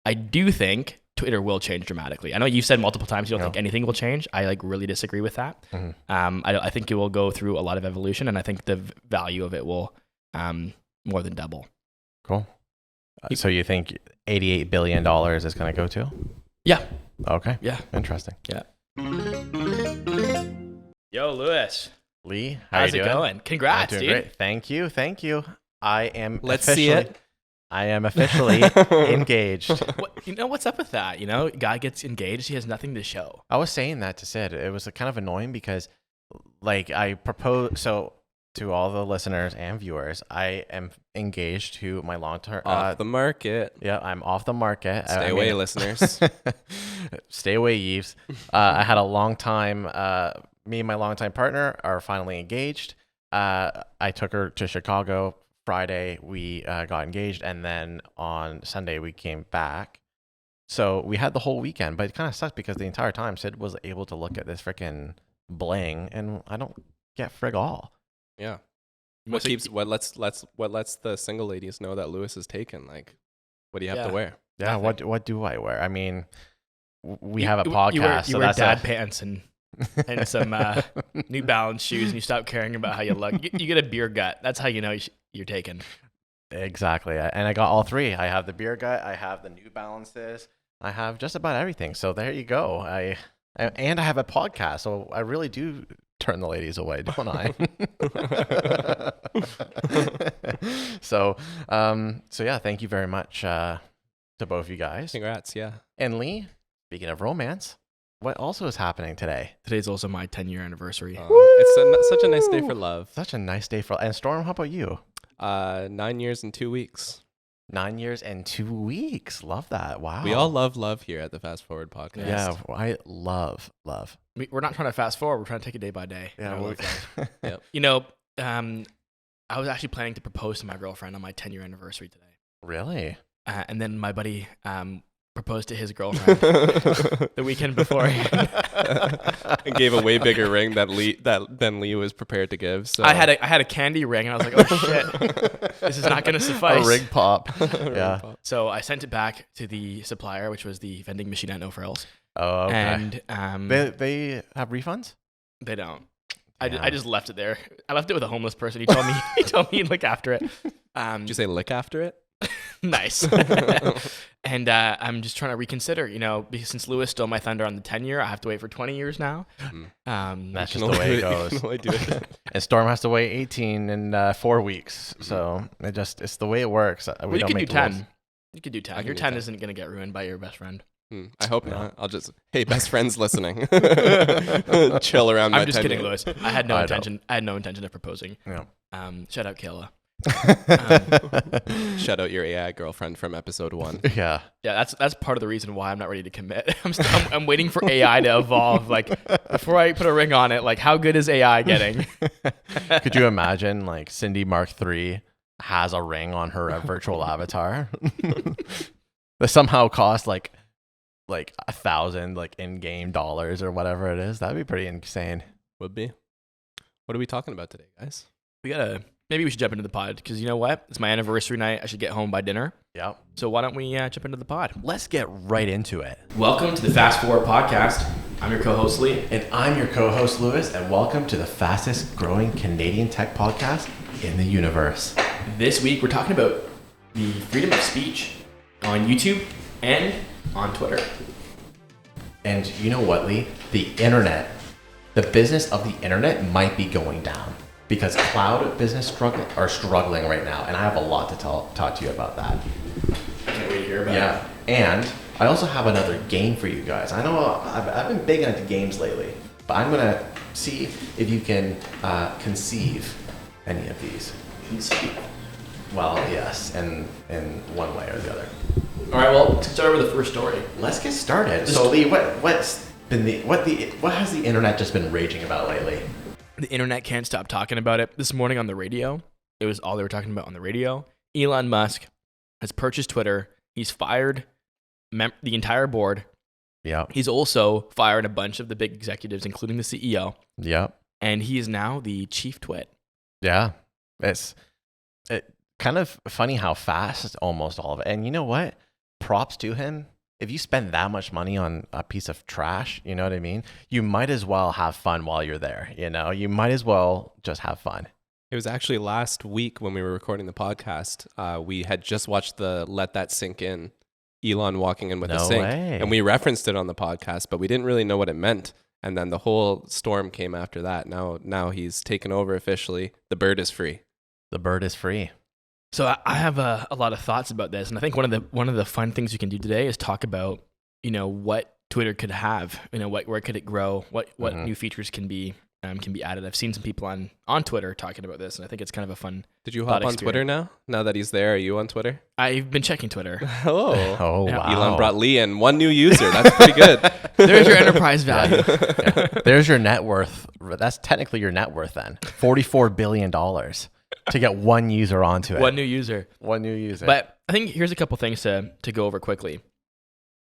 I do think Twitter will change dramatically. I know you've said multiple times you don't think anything will change. I like really disagree with that. I think it will go through a lot of evolution, and I think the value of it will more than double. Cool. So you think $88 billion is going to go to? Yeah. Okay. Yeah. Interesting. Yeah. Yo, Lewis. Lee, how's it going? Congrats, dude. Great. Thank you. I am Let's see it. I am officially engaged. What's up with that? Guy gets engaged, he has nothing to show. I was saying that to Sid. It was kind of annoying because, like, I proposed. So, to all the listeners and viewers, I am engaged to my long-term. Off the market. Yeah, I'm off the market. Stay away, listeners. Stay away, Yves. I had a long time. Me and my longtime partner are finally engaged. I took her to Chicago. Friday we got engaged, and then on Sunday we came back. So we had the whole weekend, but it kind of sucked because the entire time Sid was able to look at this freaking bling, and I don't get frig all. Yeah. What lets the single ladies know that Lewis is taken? Like, what do you have to wear? Yeah. What do I wear? I mean, we have a podcast. You wear dad pants and some New Balance shoes, and you stop caring about how you look. You get a beer gut. That's how you know you're taken. Exactly. And I got all three. I have the beer gut. I have the New Balances. I have just about everything. So there you go. And I have a podcast. So I really do turn the ladies away, don't I? So yeah, thank you very much to both of you guys. Congrats. Yeah. And Lee, speaking of romance, what also is happening today? Today's also my 10-year anniversary. It's such a nice day for love. Such a nice day for. And Storm, how about you? 9 years and 2 weeks. 9 years and 2 weeks. Love that. Wow. We all love love here at the Fast Forward Podcast. Yeah, I love. We're not trying to fast forward. We're trying to take it day by day. Yeah. Yep. I was actually planning to propose to my girlfriend on my 10-year anniversary today. Really? And then my buddy proposed to his girlfriend the weekend before. And gave a way bigger ring than Lee was prepared to give. So I had a candy ring, and I was like, oh shit, this is not going to suffice. A ring pop. Yeah. So I sent it back to the supplier, which was the vending machine at No Frills. Oh, okay. And they have refunds? They don't. I just left it there. I left it with a homeless person. He told me he'd look after it. Did you say lick after it? Nice. And I'm just trying to reconsider, because since Lewis stole my thunder on the 10-year, I have to wait for 20 years now. That's just the way it goes. And Storm has to wait 18 in 4 weeks. So it's the way it works. You could do 10. You could do 10. Your 10 isn't going to get ruined by your best friend. I hope not. I'll just, hey, best friends listening. Chill around my 10 I'm just kidding, years. Lewis. I had no intention of proposing. Yeah. Shout out Kayla. Shout out your AI girlfriend from episode 1. Yeah. That's part of the reason why I'm not ready to commit. I'm waiting for AI to evolve. Like, before I put a ring on it, like, how good is AI getting? Could you imagine, like, Cindy Mark III has a ring on her virtual avatar that somehow costs like $1,000 like in-game dollars or whatever it is? That'd be pretty insane. Would be. What are we talking about today, guys? Maybe we should jump into the pod, because you know what? It's my anniversary night. I should get home by dinner. Yep. So why don't we jump into the pod? Let's get right into it. Welcome to the Fast Forward Podcast. I'm your co-host, Lee. And I'm your co-host, Lewis, and welcome to the fastest growing Canadian tech podcast in the universe. This week, we're talking about the freedom of speech on YouTube and on Twitter. And you know what, Lee? The internet, the business of the internet might be going down, because cloud business are struggling right now, and I have a lot to talk to you about that. I can't wait to hear about it. Yeah, and I also have another game for you guys. I know I've been big into games lately, but I'm gonna see if you can conceive any of these. Conceive? Well, yes, in one way or the other. All right, well, let's start with the first story. Let's get started. So, Lee, what has the internet just been raging about lately? The internet can't stop talking about it. This morning on the radio, it was all they were talking about on the radio. Elon Musk has purchased Twitter. He's fired the entire board. Yeah. He's also fired a bunch of the big executives, including the CEO. Yeah. And he is now the Chief Twit. Yeah. It's kind of funny how fast almost all of it. And you know what? props to him. If you spend that much money on a piece of trash, you know what I mean? You might as well have fun while you're there. You might as well just have fun. It was actually last week when we were recording the podcast. We had just watched the Let That Sink In, Elon walking in with a sink. Way. And we referenced it on the podcast, but we didn't really know what it meant. And then the whole storm came after that. Now he's taken over officially. The bird is free. The bird is free. So I have a lot of thoughts about this, and I think one of the fun things you can do today is talk about what Twitter could have, where could it grow, what new features can be added. I've seen some people on Twitter talking about this, and I think it's kind of a fun. Did you hop on Twitter now? Now that he's there, are you on Twitter? I've been checking Twitter. Oh, yeah. wow. Elon brought Lee in, one new user. That's pretty good. There's your enterprise value. Yeah. There's your net worth. That's technically your net worth then. $44 billion to get one user onto it. One new user. But I think here's a couple things to go over quickly.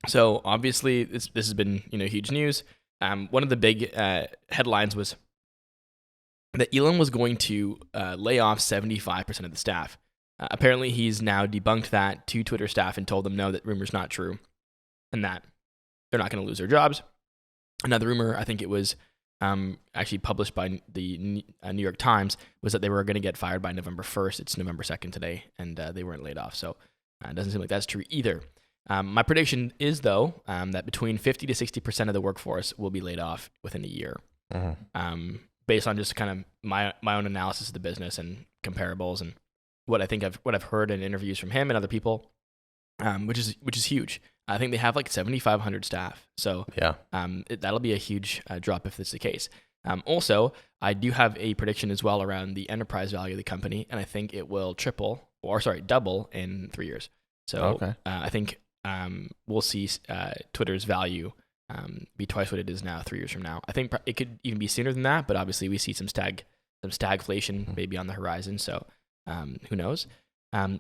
So obviously this has been huge news. One of the big headlines was that Elon was going to lay off 75% of the staff. Apparently he's now debunked that to Twitter staff and told them no, that rumor's not true and that they're not going to lose their jobs. Another rumor, I think it was actually published by the New York Times, was that they were going to get fired by November 1st. It's November 2nd today, and they weren't laid off. So it doesn't seem like that's true either. My prediction is, though, that between 50 to 60% of the workforce will be laid off within a year, based on just kind of my own analysis of the business and comparables and what I've heard in interviews from him and other people, which is huge. I think they have like 7,500 staff, so yeah, that'll be a huge drop if that's the case. Also, I do have a prediction as well around the enterprise value of the company, and I think it will double in 3 years. So I think we'll see Twitter's value be twice what it is now 3 years from now. I think it could even be sooner than that, but obviously we see some stagflation maybe on the horizon. So who knows?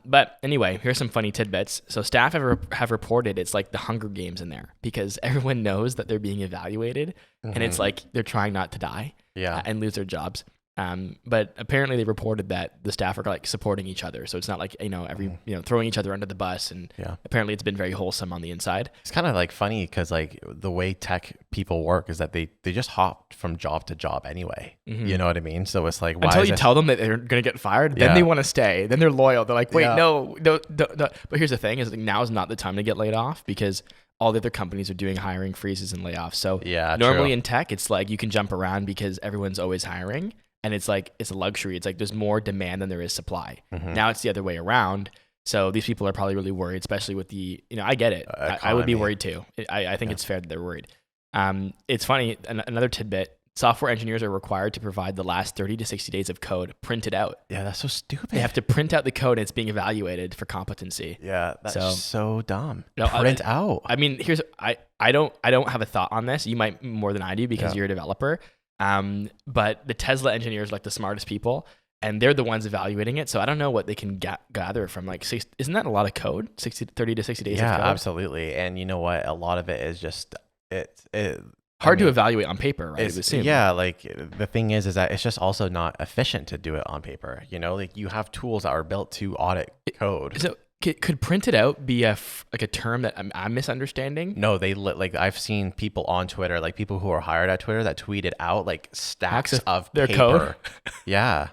But anyway, here's some funny tidbits. So staff have reported it's like the Hunger Games in there because everyone knows that they're being evaluated, and it's like they're trying not to die and lose their jobs. But apparently they reported that the staff are like supporting each other. So it's not like, throwing each other under the bus. And apparently it's been very wholesome on the inside. It's kind of like funny because like the way tech people work is that they just hop from job to job anyway. You know what I mean? So it's like, until you tell them that they're going to get fired, then they want to stay. Then they're loyal. They're like, wait, no. But here's the thing is like, now is not the time to get laid off because all the other companies are doing hiring freezes and layoffs. So normally in tech, it's like you can jump around because everyone's always hiring. And it's like, it's a luxury. It's like there's more demand than there is supply. Now it's the other way around. So these people are probably really worried, especially with the, I get it. I would be worried too. I think it's fair that they're worried. It's funny. Another tidbit, software engineers are required to provide the last 30 to 60 days of code printed out. Yeah, that's so stupid. They have to print out the code and it's being evaluated for competency. Yeah, that's so dumb. No, print out. I mean, I don't have a thought on this. You might more than I do because you're a developer. But the Tesla engineers are like the smartest people and they're the ones evaluating it. So I don't know what they can gather from like isn't that a lot of code? 30 to 60 days of code? Yeah, absolutely. And you know what? A lot of it is just, hard to evaluate on paper, right? Yeah, like the thing is that it's just also not efficient to do it on paper. Like you have tools that are built to audit code. So could printed out be a term that I'm misunderstanding? No, like I've seen people on Twitter, like people who are hired at Twitter that tweeted out like stacks of their paper. Code? Yeah.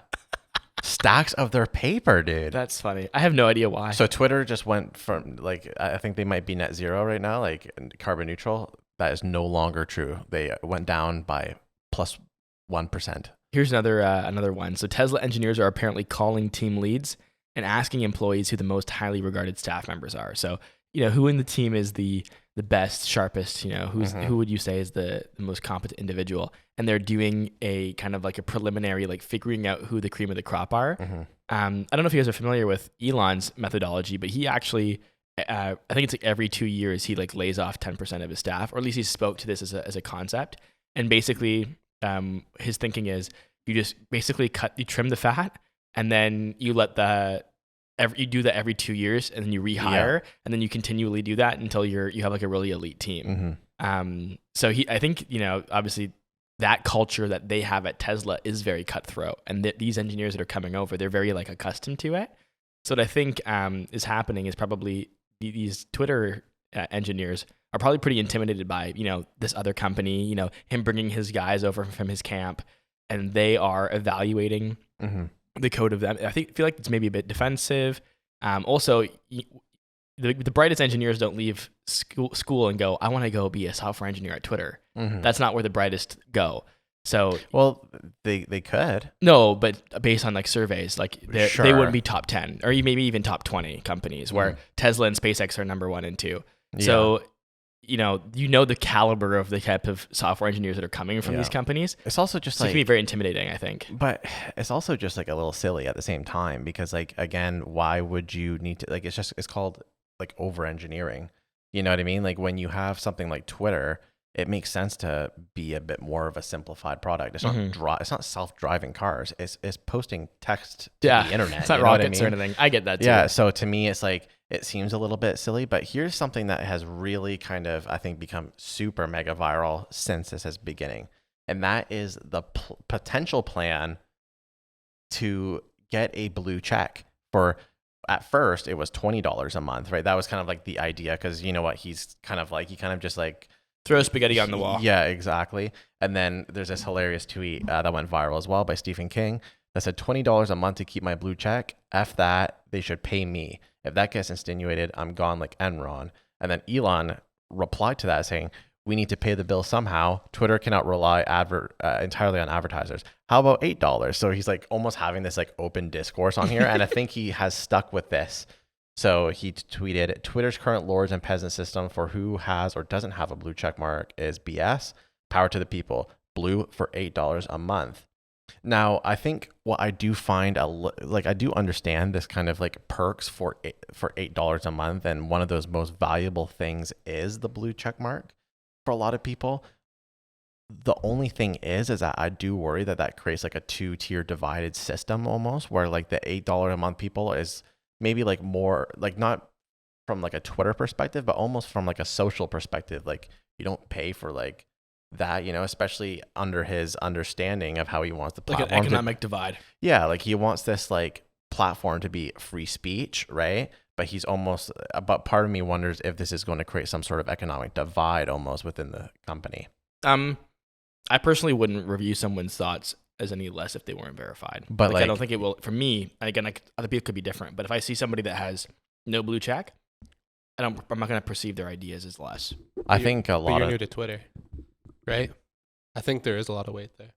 Stacks of their paper, dude. That's funny. I have no idea why. So Twitter just went from like, I think they might be net zero right now, like carbon neutral. That is no longer true. They went down by plus 1%. Here's another one. So Tesla engineers are apparently calling team leads and asking employees who the most highly regarded staff members are. So, who in the team is the best, sharpest, who would you say is the most competent individual? And they're doing a kind of like a preliminary, like figuring out who the cream of the crop are. I don't know if you guys are familiar with Elon's methodology, but he actually, I think it's like every 2 years, he like lays off 10% of his staff, or at least he spoke to this as a concept. And basically his thinking is you just basically you trim the fat, and then you let you do that every 2 years, and then you rehire, and then you continually do that until you have like a really elite team. So I think obviously that culture that they have at Tesla is very cutthroat, and these engineers that are coming over, they're very like accustomed to it. So what I think is happening is probably these Twitter engineers are probably pretty intimidated by, this other company, him bringing his guys over from his camp, and they are evaluating the code of them. I feel like it's maybe a bit defensive. Also, the brightest engineers don't leave school and go, I want to go be a software engineer at Twitter. That's not where the brightest go. So, well, they could. No, but based on like surveys, like they wouldn't be top 10 or maybe even top 20 companies, where Tesla and SpaceX are number 1 and 2. Yeah. So, the caliber of the type of software engineers that are coming from these companies. It's also just it can be very intimidating, I think. But it's also just like a little silly at the same time, because like, again, why would you need to, like, it's called like over engineering. You know what I mean? Like when you have something like Twitter, it makes sense to be a bit more of a simplified product. It's not it's not self-driving cars. It's posting text to the internet. It's not rockets or anything. I get that too. Yeah. So to me, it's like, it seems a little bit silly, but here's something that has really kind of, I think, become super mega viral since this is beginning. And that is the potential plan to get a blue check for, at first it was $20 a month, right? That was kind of like the idea. Cause you know what? He kind of just like, throw spaghetti on the wall. Yeah, exactly. And then there's this hilarious tweet that went viral as well by Stephen King that said $20 a month to keep my blue check. F that. They should pay me. If that gets insinuated, I'm gone like Enron. And then Elon replied to that saying, we need to pay the bill somehow. Twitter cannot rely entirely on advertisers. How about $8? So he's like almost having this like open discourse on here. And I think he has stuck with this. So he tweeted, Twitter's current lords and peasant system for who has or doesn't have a blue check mark is BS. Power to the people. Blue for $8 a month. Now, I think what I do find, I do understand this kind of like perks for $8 a month. And one of those most valuable things is the blue check mark for a lot of people. The only thing is that I do worry that creates like a 2-tier divided system almost, where like the $8 a month people is maybe like more like not from like a Twitter perspective, but almost from like a social perspective. Like you don't pay for like that, especially under his understanding of how he wants the platform. Like an economic divide. Yeah. Like he wants this like platform to be free speech, right? But he's almost, but part of me wonders if this is going to create some sort of economic divide almost within the company. I personally wouldn't review someone's thoughts as any less if they weren't verified. But I don't think it will, for me, and again, other people could be different, but if I see somebody that has no blue check, I'm not going to perceive their ideas as less. I think a lot you're new to Twitter, right? I think there is a lot of weight there.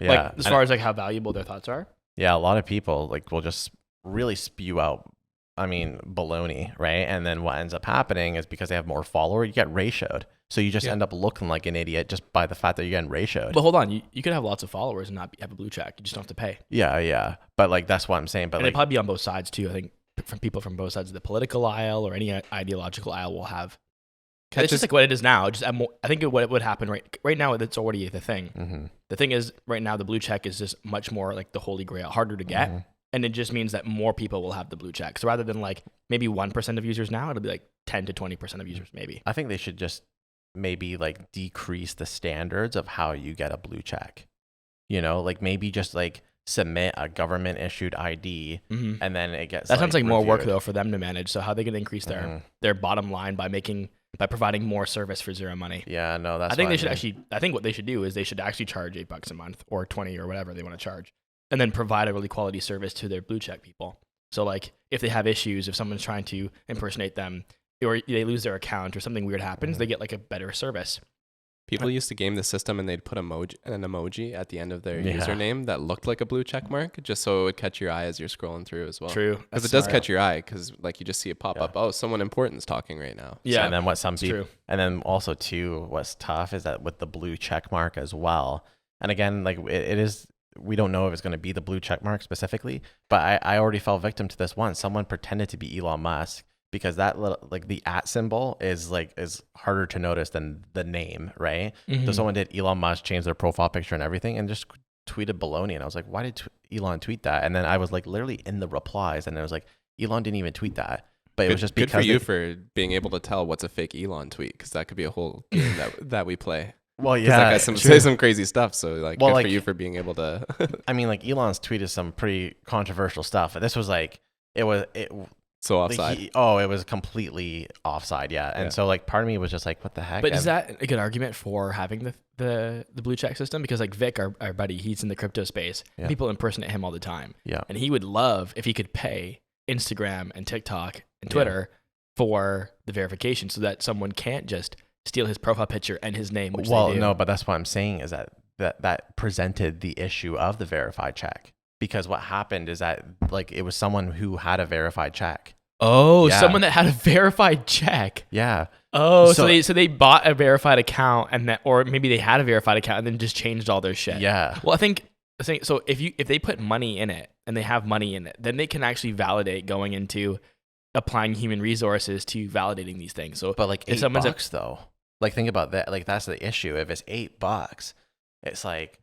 Yeah. Like as far as like how valuable their thoughts are. Yeah. A lot of people like will just really spew out, baloney, right? And then what ends up happening is because they have more followers, you get ratioed. So you just end up looking like an idiot just by the fact that you're getting ratioed. But hold on, you could have lots of followers and not have a blue check. You just don't have to pay. Yeah. But like that's what I'm saying. But and it'd probably be on both sides too. I think from people from both sides of the political aisle or any ideological aisle will have. It's just like what it is now. I think what would happen right now, it's already the thing. Mm-hmm. The thing is, right now, the blue check is just much more like the holy grail, harder to get. Mm-hmm. And it just means that more people will have the blue check. So rather than like maybe 1% of users now, it'll be like 10 to 20% of users maybe. I think they should just maybe like decrease the standards of how you get a blue check. Like maybe just like submit a government issued ID and then it gets that sounds like reviewed. More work though for them to manage. So how they can increase their bottom line by providing more service for zero money. Yeah, no, that's I think I think what they should do is they should actually charge $8 a month or 20 or whatever they want to charge, and then provide a really quality service to their blue check people. So like if they have issues, if someone's trying to impersonate them or they lose their account or something weird happens, they get like a better service. People used to game the system and they'd put an emoji at the end of their username that looked like a blue check mark just so it would catch your eye as you're scrolling through as well. True. Because it does catch your eye because like you just see it pop up. Oh, someone important's talking right now. Yeah. So, and then what some people, and then also too, what's tough is that with the blue check mark as well. And again, like it is, we don't know if it's going to be the blue check mark specifically, but I already fell victim to this one. Someone pretended to be Elon Musk. Because that little, like the @ symbol is harder to notice than the name, right? Mm-hmm. So someone did Elon Musk change their profile picture and everything and just tweeted baloney. And I was like, why did Elon tweet that? And then I was like literally in the replies and I was like, Elon didn't even tweet that. But it was just because good for you for being able to tell what's a fake Elon tweet because that could be a whole game that we play. Well, yeah, that guy say some crazy stuff. So good like, for you for being able to. I mean, like Elon's tweeted some pretty controversial stuff. But this was like So Like, offside. it was completely offside. Yeah. And so like part of me was just like, what the heck? But is that a good argument for having the blue check system? Because like Vic, our buddy, he's in the crypto space. Yeah. People impersonate him all the time. Yeah. And he would love if he could pay Instagram and TikTok and Twitter for the verification so that someone can't just steal his profile picture and his name. Which they do. No, but that's what I'm saying is that presented the issue of the verified check. Because what happened is that like it was someone who had a verified check. Oh, Yeah. someone that had a verified check. Yeah. Oh, So- so they bought a verified account or maybe they had a verified account and then just changed all their shit. Yeah. Well, I think so. If they put money in it and they have money in it, then they can actually validate going into applying human resources to validating these things. So, But like if someone's $8 though, like think about that. Like that's the issue. If it's $8, it's like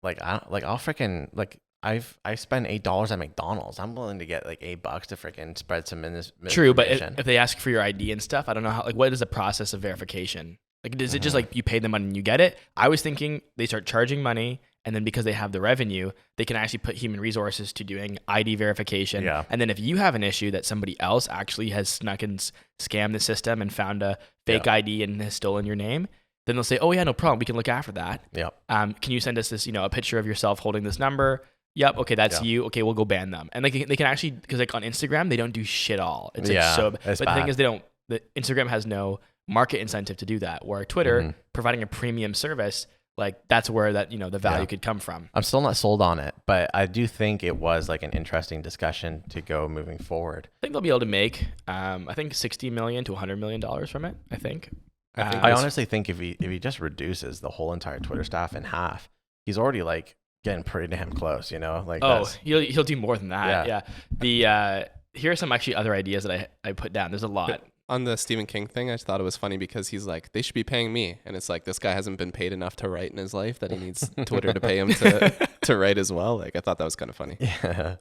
I'll freaking like I spend $8 at McDonald's. I'm willing to get like $8 to freaking spread some true, but misinformation. if they ask for your ID and stuff, I don't know how. Like, what is the process of verification? Like, is it just like you pay the money and you get it? I was thinking they start charging money, and then because they have the revenue, they can actually put human resources to doing ID verification. Yeah. And then if you have an issue that somebody else actually has snuck and scammed the system and found a fake ID and has stolen your name, then they'll say, "Oh yeah, no problem. We can look after that. Yep. Can you send us this, a picture of yourself holding this number?" Yep. Okay, that's you. Okay, we'll go ban them. And they can actually, because like on Instagram, they don't do shit all. It's like so. But the thing is, the Instagram has no market incentive to do that. Where Twitter, providing a premium service, like that's where that the value could come from. I'm still not sold on it, but I do think it was like an interesting discussion to go moving forward. I think they'll be able to make, I think $60 million to $100 million from it. I think. I honestly think if he just reduces the whole entire Twitter staff in half, he's already like getting pretty damn close, Like he'll do more than that. Yeah. Here are some actually other ideas that I put down. There's a lot. On the Stephen King thing, I just thought it was funny because he's like, they should be paying me. And it's like, this guy hasn't been paid enough to write in his life that he needs Twitter to pay him to write as well. Like, I thought that was kind of funny. Yeah.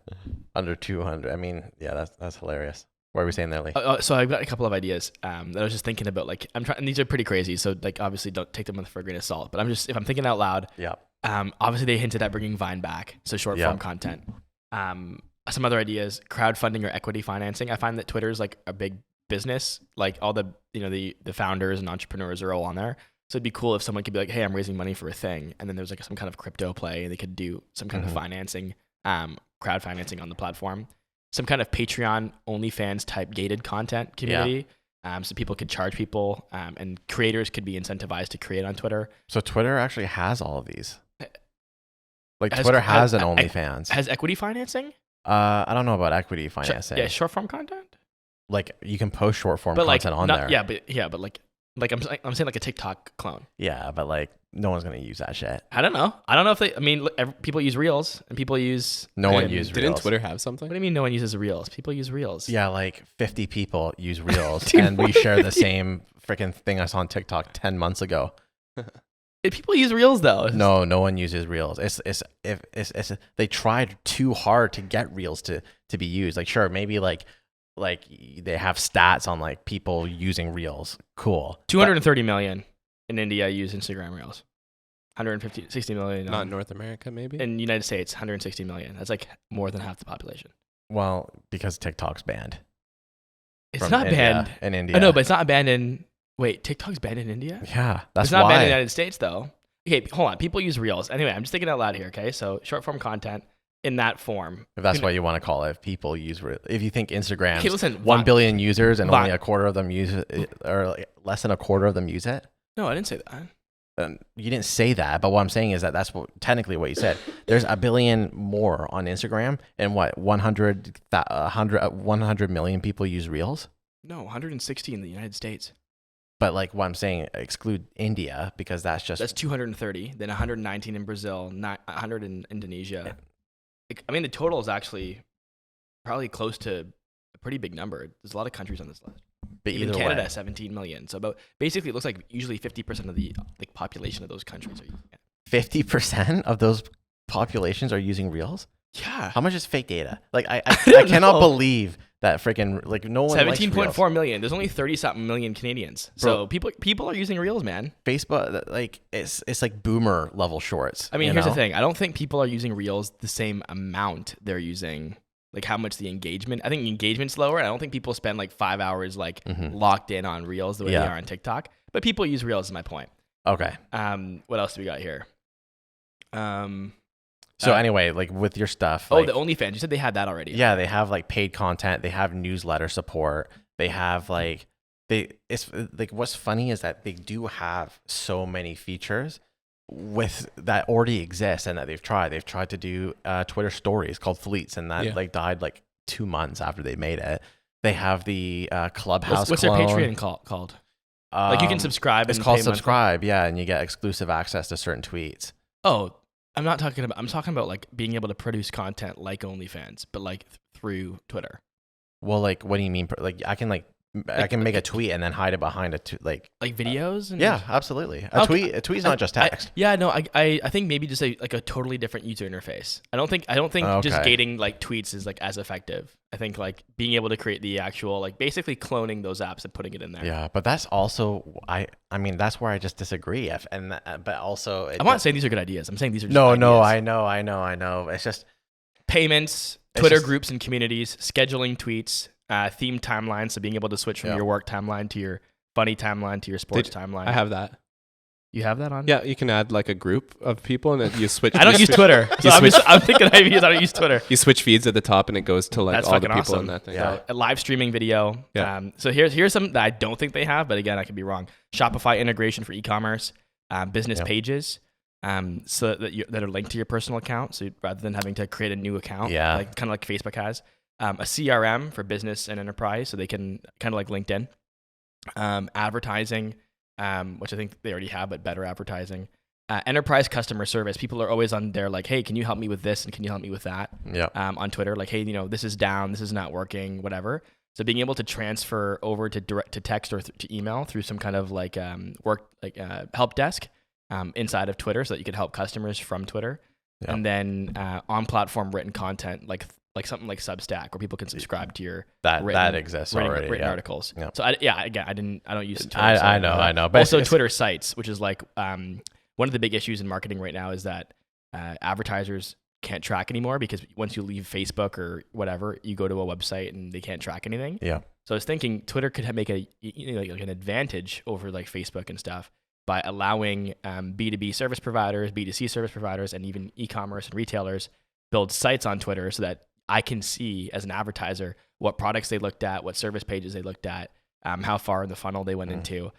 Under 200. I mean, yeah, that's hilarious. What are we saying there, Lee? So I've got a couple of ideas that I was just thinking about. Like, I'm trying, and these are pretty crazy. So like, obviously don't take them for a grain of salt, but if I'm thinking out loud, Yeah. Obviously they hinted at bringing Vine back. So short form content. Some other ideas, crowdfunding or equity financing. I find that Twitter is like a big business. Like all the, the founders and entrepreneurs are all on there. So it'd be cool if someone could be like, hey, I'm raising money for a thing. And then there's like some kind of crypto play and they could do some kind of financing, crowd financing on the platform. Some kind of Patreon, OnlyFans type gated content community. So people could charge people and creators could be incentivized to create on Twitter. So Twitter actually has all of these. Like Twitter has an OnlyFans. Has equity financing? I don't know about equity financing. Yeah, short form content. Like you can post short form content on there. Yeah, but like I'm saying like a TikTok clone. Yeah, but like no one's gonna use that shit. I don't know if they. I mean, people use Reels and people use. No one uses Reels. Didn't Twitter have something? What do you mean no one uses Reels? People use Reels. Yeah, like 50 people use Reels, and we share the same freaking thing I saw on TikTok 10 months ago. People use Reels though. No one uses Reels. It's they tried too hard to get Reels to be used. Like sure, maybe like they have stats on like people using Reels. Cool. 230 million in India use Instagram Reels. 60 million. Not in North America, maybe? In the United States, 160 million. That's like more than half the population. Well, because TikTok's banned. It's not banned in India. I know, but it's not banned in. Wait, TikTok's banned in India? Yeah, that's it's not why. banned in the United States though. Okay, hold on. People use Reels. Anyway, I'm just thinking out loud here. Okay, so short form content in that form. If that's what you want to call it, people use Reels. If you think Instagram's Okay, listen, 1 billion users and only a quarter of them use it, or like less than a quarter of them use it. No, I didn't say that. You didn't say that, but what I'm saying is that that's technically what you said. There's a billion more on Instagram, and 100 million people use Reels. No, 160 in the United States. But like what I'm saying, exclude India because that's 230. Then 119 in Brazil, 100 in Indonesia. I mean, the total is actually probably close to a pretty big number. There's a lot of countries on this list. But even either Canada, way. 17 million. So basically, it looks like usually 50% of the population of those countries are using it. 50% of those populations are using Reels? Yeah. How much is fake data? Like I cannot believe that freaking like no one 17.4 million. There's only 30-something million Canadians. So people are using Reels, man. Facebook, like it's like boomer level shorts. I mean, here's the thing. I don't think people are using Reels the same amount they're using like how much the engagement. I think engagement's lower. I don't think people spend like 5 hours like locked in on Reels the way they are on TikTok. But people use Reels is my point. Okay. What else do we got here? So anyway, like with your stuff. The OnlyFans. You said they had that already. Yeah, they have like paid content. They have newsletter support. They have like it's like what's funny is that they do have so many features with that already exist and that they've tried. They've tried to do Twitter stories called Fleets, and that like died like 2 months after they made it. They have the Clubhouse. What's their Patreon called? Like you can subscribe. It's called Subscribe, and you get exclusive access to certain tweets. Oh, I'm talking about like being able to produce content like OnlyFans, but like through Twitter. Well, like what do you mean? Like I can make a tweet and then hide it behind like videos. And yeah, absolutely. A tweet's not just text. I think maybe just like a totally different user interface. I don't think just gating like tweets is like as effective. I think like being able to create the actual like basically cloning those apps and putting it in there. Yeah, but that's also I mean that's where I just disagree. But also I'm not saying these are good ideas. I'm saying these are just ideas. No, I know. It's just payments, Twitter groups and communities, scheduling tweets. Theme timeline, so being able to switch from your work timeline to your funny timeline to your sports timeline. I have that. You have that on? Yeah, you can add like a group of people and then you switch. I don't use Twitter. So I'm thinking ideas. I don't use Twitter. You switch feeds at the top and it goes to like That's all the people awesome. in that thing. Yeah. A live streaming video. Yeah. So here's some that I don't think they have, but again, I could be wrong. Shopify integration for e-commerce, business pages. So that are linked to your personal account. So rather than having to create a new account, like kind of like Facebook has. A CRM for business and enterprise, so they can kind of like LinkedIn. Advertising, which I think they already have, but better advertising. Enterprise customer service. People are always on there like, hey, can you help me with this and can you help me with that? Yeah. On Twitter, like, hey, this is down, this is not working, whatever. So being able to transfer over to direct to text or to email through some kind of like help desk inside of Twitter, so that you can help customers from Twitter. Yeah. And then on platform written content like something like Substack, where people can subscribe to your that exists already written articles. Yeah. So I don't use Twitter. I know. But also Twitter sites, which is like one of the big issues in marketing right now is that advertisers can't track anymore, because once you leave Facebook or whatever, you go to a website and they can't track anything. Yeah. So I was thinking Twitter could make like an advantage over like Facebook and stuff by allowing B2B service providers, B2C service providers, and even e-commerce and retailers build sites on Twitter, so that I can see as an advertiser what products they looked at, what service pages they looked at, how far in the funnel they went into.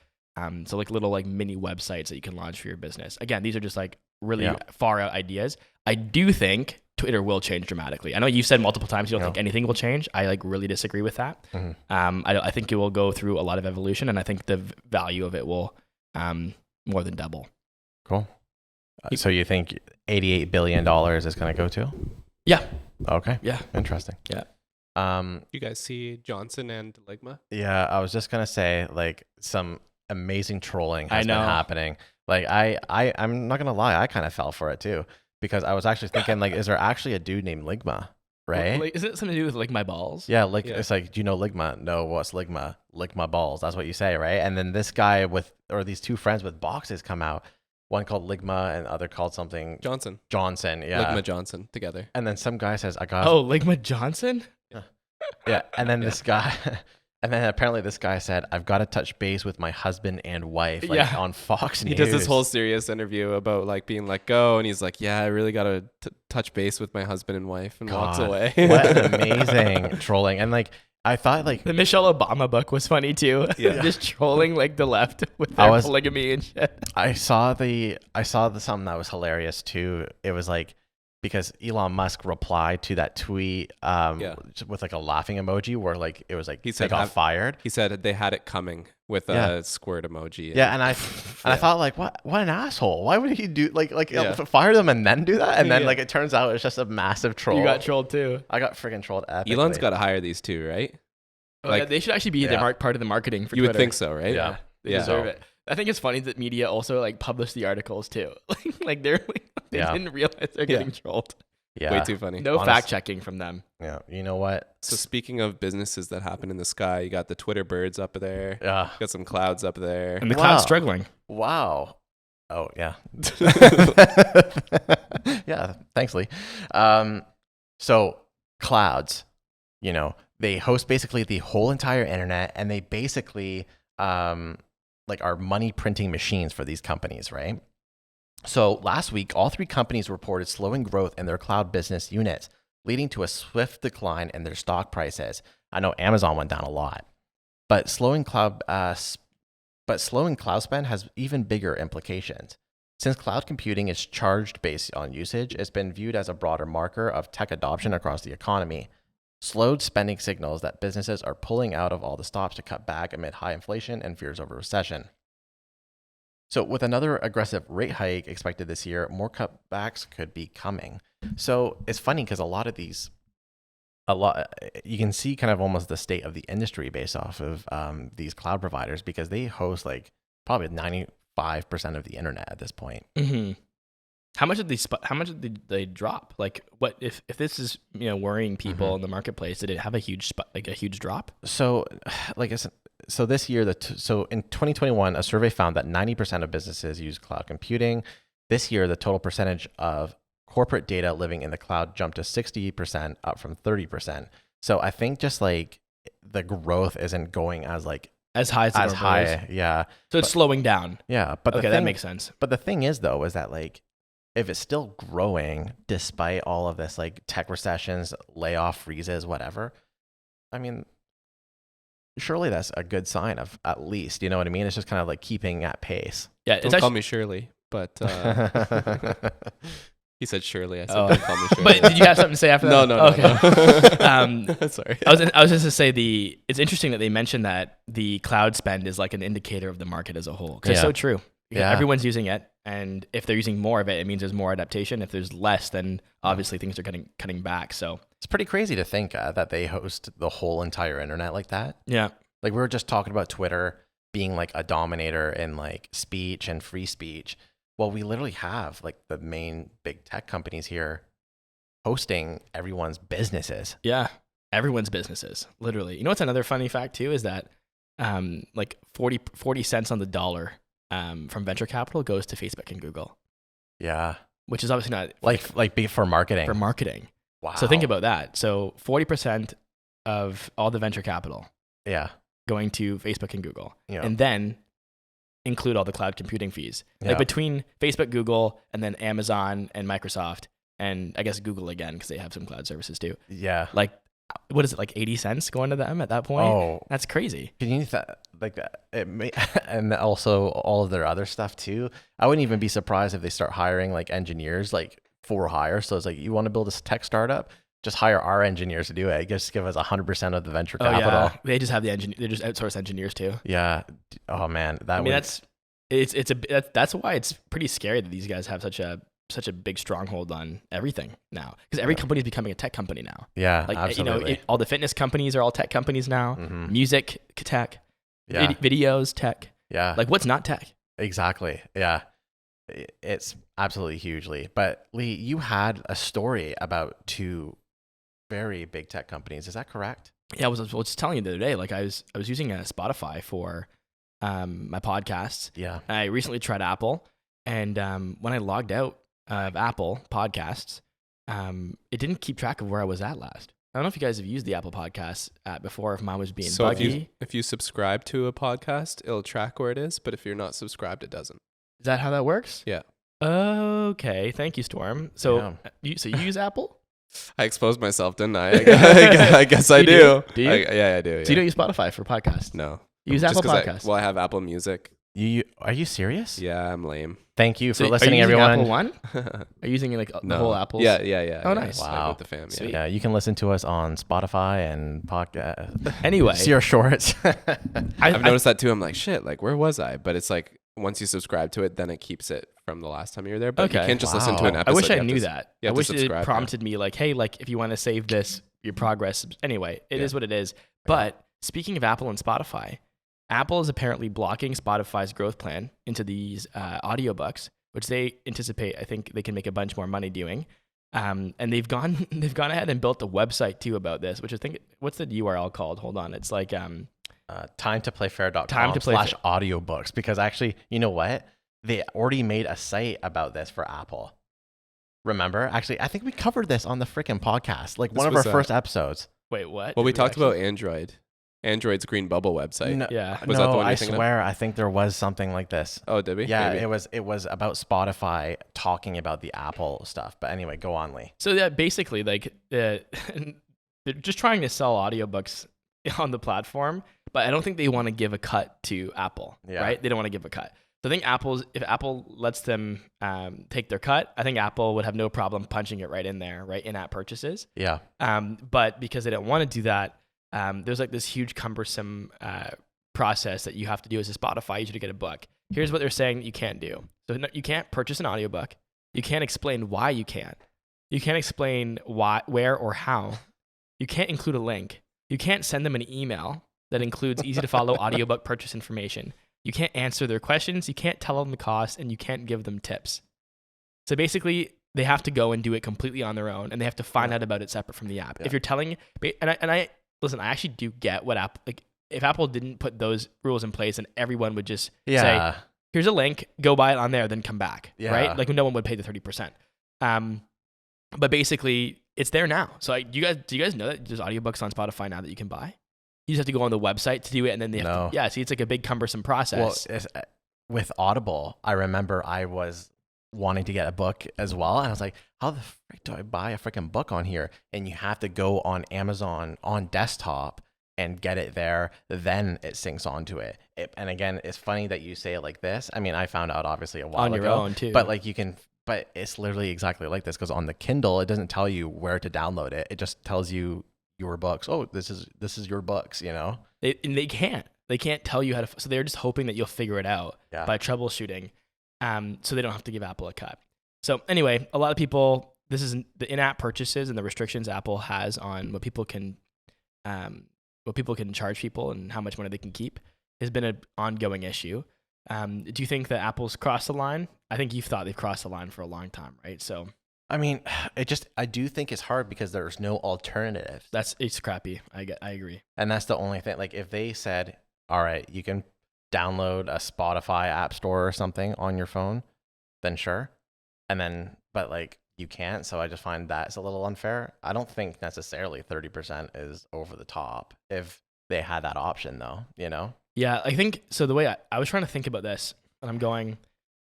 So like little like mini websites that you can launch for your business. Again, these are just like really far out ideas. I do think Twitter will change dramatically. I know you said multiple times you don't think anything will change. I like really disagree with that. I think it will go through a lot of evolution, and I think the value of it will more than double. Cool. So you think $88 billion is going to go to? Yeah. Okay. Yeah. Interesting. Yeah. You guys see Johnson and Ligma? Yeah, I was just gonna say like some amazing trolling has been happening. Like I'm not gonna lie, I kind of fell for it too, because I was actually thinking like, is there actually a dude named Ligma? Right? Like, is it something to do with like my balls? Yeah, it's like, do you know Ligma? No, what's Ligma? Lick my balls. That's what you say, right? And then this guy these two friends with boxes come out. One called Ligma and the other called something Johnson, yeah. Ligma Johnson together. And then some guy says, I got Ligma Johnson? Yeah. And then this guy and then apparently this guy said, I've got to touch base with my husband and wife on Fox News. He does this whole serious interview about like being let go, and he's like, yeah, I really got to touch base with my husband and wife, and walks away. What an amazing trolling. And like I thought like the Michelle Obama book was funny too. Yeah. Just trolling like the left with their polygamy and shit. I saw something that was hilarious too. It was like, because Elon Musk replied to that tweet with like a laughing emoji where like it was like he said they got fired. He said they had it coming with a squirt emoji. Yeah, and I thought like what an asshole. Why would he do fire them and then do that? And then like it turns out it's just a massive troll. You got trolled too. I got freaking trolled epically. Elon's got to hire these two, right? Like they should actually be part of the marketing for you Twitter. Would think so, right? Yeah. They deserve it. I think it's funny that media also like publish the articles too. Like they didn't realize they're getting trolled. Yeah. Way too funny. No fact checking from them. Yeah. You know what? So speaking of businesses that happen in the sky, you got the Twitter birds up there. Yeah. You got some clouds up there. And the cloud's struggling. Wow. Oh, yeah. Yeah. Thanks, Lee. So clouds, they host basically the whole entire internet, and they basically like are money printing machines for these companies, right? So last week, all 3 companies reported slowing growth in their cloud business units, leading to a swift decline in their stock prices. I know Amazon went down a lot, but slowing cloud spend has even bigger implications. Since cloud computing is charged based on usage, it's been viewed as a broader marker of tech adoption across the economy. Slowed spending signals that businesses are pulling out of all the stops to cut back amid high inflation and fears of a recession. So with another aggressive rate hike expected this year, more cutbacks could be coming. So it's funny because you can see kind of almost the state of the industry based off of these cloud providers, because they host like probably 95% of the internet at this point. Mm-hmm. How much did they drop? Like, what if this is worrying people in the marketplace? Did it have a huge drop? So, so this year, so in 2021, a survey found that 90% of businesses use cloud computing. This year, the total percentage of corporate data living in the cloud jumped to 60%, up from 30%. So I think just like the growth isn't going as high as high. Yeah. So it's slowing down. Yeah. But that makes sense. But the thing is, though, is that like, if it's still growing despite all of this, like tech recessions, layoff freezes, whatever, I mean, surely that's a good sign of, at least, you know what I mean? It's just kind of like keeping at pace. Yeah. Don't call me Shirley, but he said Shirley. I said, don't call me Shirley. But did you have something to say after that? No. Okay. Sorry. I was just to say it's interesting that they mentioned that the cloud spend is like an indicator of the market as a whole. Because it's so true. Yeah. Everyone's using it, and if they're using more of it, it means there's more adaptation. If there's less, then obviously things are cutting back. So it's pretty crazy to think that they host the whole entire internet like that. Yeah. Like we were just talking about Twitter being like a dominator in like speech and free speech. Well, we literally have like the main big tech companies here hosting everyone's businesses. Yeah. Everyone's businesses, literally. You know what's another funny fact too is that like 40 cents on the dollar from venture capital goes to Facebook and Google. Yeah. Which is obviously not like for marketing. For marketing. Wow. So think about that. So 40% of all the venture capital. Yeah. Going to Facebook and Google. Yeah. And then include all the cloud computing fees. Yeah. Like between Facebook, Google, and then Amazon and Microsoft, and I guess Google again, because they have some cloud services too. Yeah. Like, what is it, like 80 cents going to them at that point? Oh, that's crazy. Can you and also all of their other stuff too. I wouldn't even be surprised if they start hiring like engineers, like for hire. So it's like, you want to build a tech startup, just hire our engineers to do it. Just give us 100% of the venture capital. Yeah. They just have they just outsource engineers too. Yeah. Oh man, that's why it's pretty scary that these guys have such a big stronghold on everything now, because every company is becoming a tech company now. Yeah, like absolutely. All the fitness companies are all tech companies now. Mm-hmm. Music tech, yeah. Videos tech. Yeah, like what's not tech? Exactly. Yeah, it's absolutely hugely. But Lee, you had a story about 2 very big tech companies. Is that correct? Yeah, I was telling you the other day. Like I was using Spotify for my podcasts. Yeah, I recently tried Apple, and when I logged out of Apple Podcasts, it didn't keep track of where I was at last. I don't know if you guys have used the Apple Podcasts app before, if mine was being buggy. If you subscribe to a podcast, it'll track where it is, but if you're not subscribed, it doesn't. Is that how that works? Yeah. Okay, thank you, Storm. So, you use Apple? I exposed myself, didn't I? I guess I do. Do you? Yeah, I do. Yeah. So you don't use Spotify for podcasts? No. You use Apple Podcasts? I have Apple Music. Are you serious? Yeah, I'm lame. Thank you for listening, everyone. Apple One? Are you using like the whole Apple? Yeah. Oh, nice. Wow. With the fam. Sweet. Yeah, you can listen to us on Spotify and podcast. Anyway, see our shorts. I've noticed that too. I'm like, shit. Like, where was I? But it's like once you subscribe to it, then it keeps it from the last time you were there. But you can't just listen to an episode. I wish I knew that. I wish it prompted me. me like, hey, like if you want to save this, your progress. Anyway, it is what it is. But speaking of Apple and Spotify, Apple is apparently blocking Spotify's growth plan into these audiobooks, which they anticipate, I think they can make a bunch more money doing. And they've gone ahead and built a website too about this, which I think, what's the URL called? Hold on. It's like timetoplayfair.com/audiobooks, because actually, you know what? They already made a site about this for Apple. Remember? Actually, I think we covered this on the freaking podcast, like This one of our was, first episodes. Wait, what? Well, we Did talked actually- about Android's green bubble website. No, Yeah. Was that the no, one you're I thinking of? swear, I think there was something like this. Oh, did we? Yeah, Maybe. it was about Spotify talking about the Apple stuff. But anyway, go on, Lee. So yeah, basically, like they're just trying to sell audiobooks on the platform, but I don't think they want to give a cut to Apple, Yeah. right? They don't want to give a cut. So I think if Apple lets them take their cut, I think Apple would have no problem punching it right in there, right, in-app purchases. Yeah. But because they don't want to do that, there's like this huge cumbersome process that you have to do as a Spotify user to get a book. Here's what they're saying that you can't do. So you can't purchase an audiobook. You can't explain why you can't. You can't explain why, where, or how. You can't include a link. You can't send them an email that includes easy to follow audiobook purchase information. You can't answer their questions. You can't tell them the cost, and you can't give them tips. So basically, they have to go and do it completely on their own, and they have to find out about it separate from the app. Yeah. If you're telling, and I listen, I actually do get what Apple, like, if Apple didn't put those rules in place and everyone would just say, here's a link, go buy it on there, then come back, Yeah. right? Like no one would pay the 30%. But basically, it's there now. So like, do you guys know that there's audiobooks on Spotify now that you can buy? You just have to go on the website to do it, and then they have to, yeah. See, it's like a big cumbersome process. Well, with Audible, I remember I was wanting to get a book as well, and I was like, how the frick do I buy a freaking book on here? And you have to go on Amazon on desktop and get it there, then it syncs onto it. And again, it's funny that you say it like this. I mean, I found out obviously a while on ago, your own too. but like but it's literally exactly like this, because on the Kindle, it doesn't tell you where to download it. It just tells you your books. Oh, this is your books, you know? They can't tell you how to, so they're just hoping that you'll figure it out Yeah. by troubleshooting. So they don't have to give Apple a cut. So anyway, a lot of people, this is the in-app purchases and the restrictions Apple has on what people can charge people and how much money they can keep has been an ongoing issue. Do you think that Apple's crossed the line? I think you've thought they've crossed the line for a long time, right? So I mean, I do think it's hard because there's no alternative. it's crappy. I agree. And that's the only thing. Like if they said, all right, you can download a Spotify app store or something on your phone, then sure. And then, but like you can't. So I just find that's a little unfair. I don't think necessarily 30% is over the top if they had that option though, you know? Yeah, I think, so the way I was trying to think about this, and I'm going,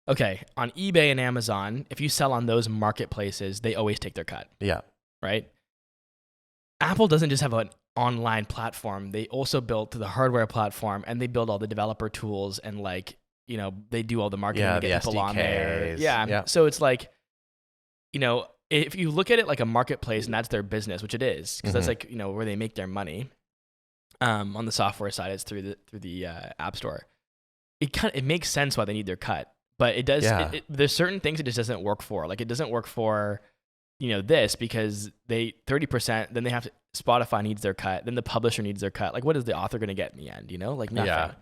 okay, on eBay and Amazon, if you sell on those marketplaces, they always take their cut, Yeah. right? Apple doesn't just have an online platform. They also built the hardware platform, and they build all the developer tools, and like, you know, they do all the marketing to get the people on there. SDKs. Yeah. Yeah. So it's like, you know, if you look at it like a marketplace and that's their business, which it is, because that's like, you know, where they make their money. On the software side, it's through the App Store. It makes sense why they need their cut, but it does. Yeah. There's certain things it just doesn't work for. Like it doesn't work for, you know, this because they 30%. Then they have to. Spotify needs their cut. Then the publisher needs their cut. Like what is the author going to get in the end? You know, like nothing.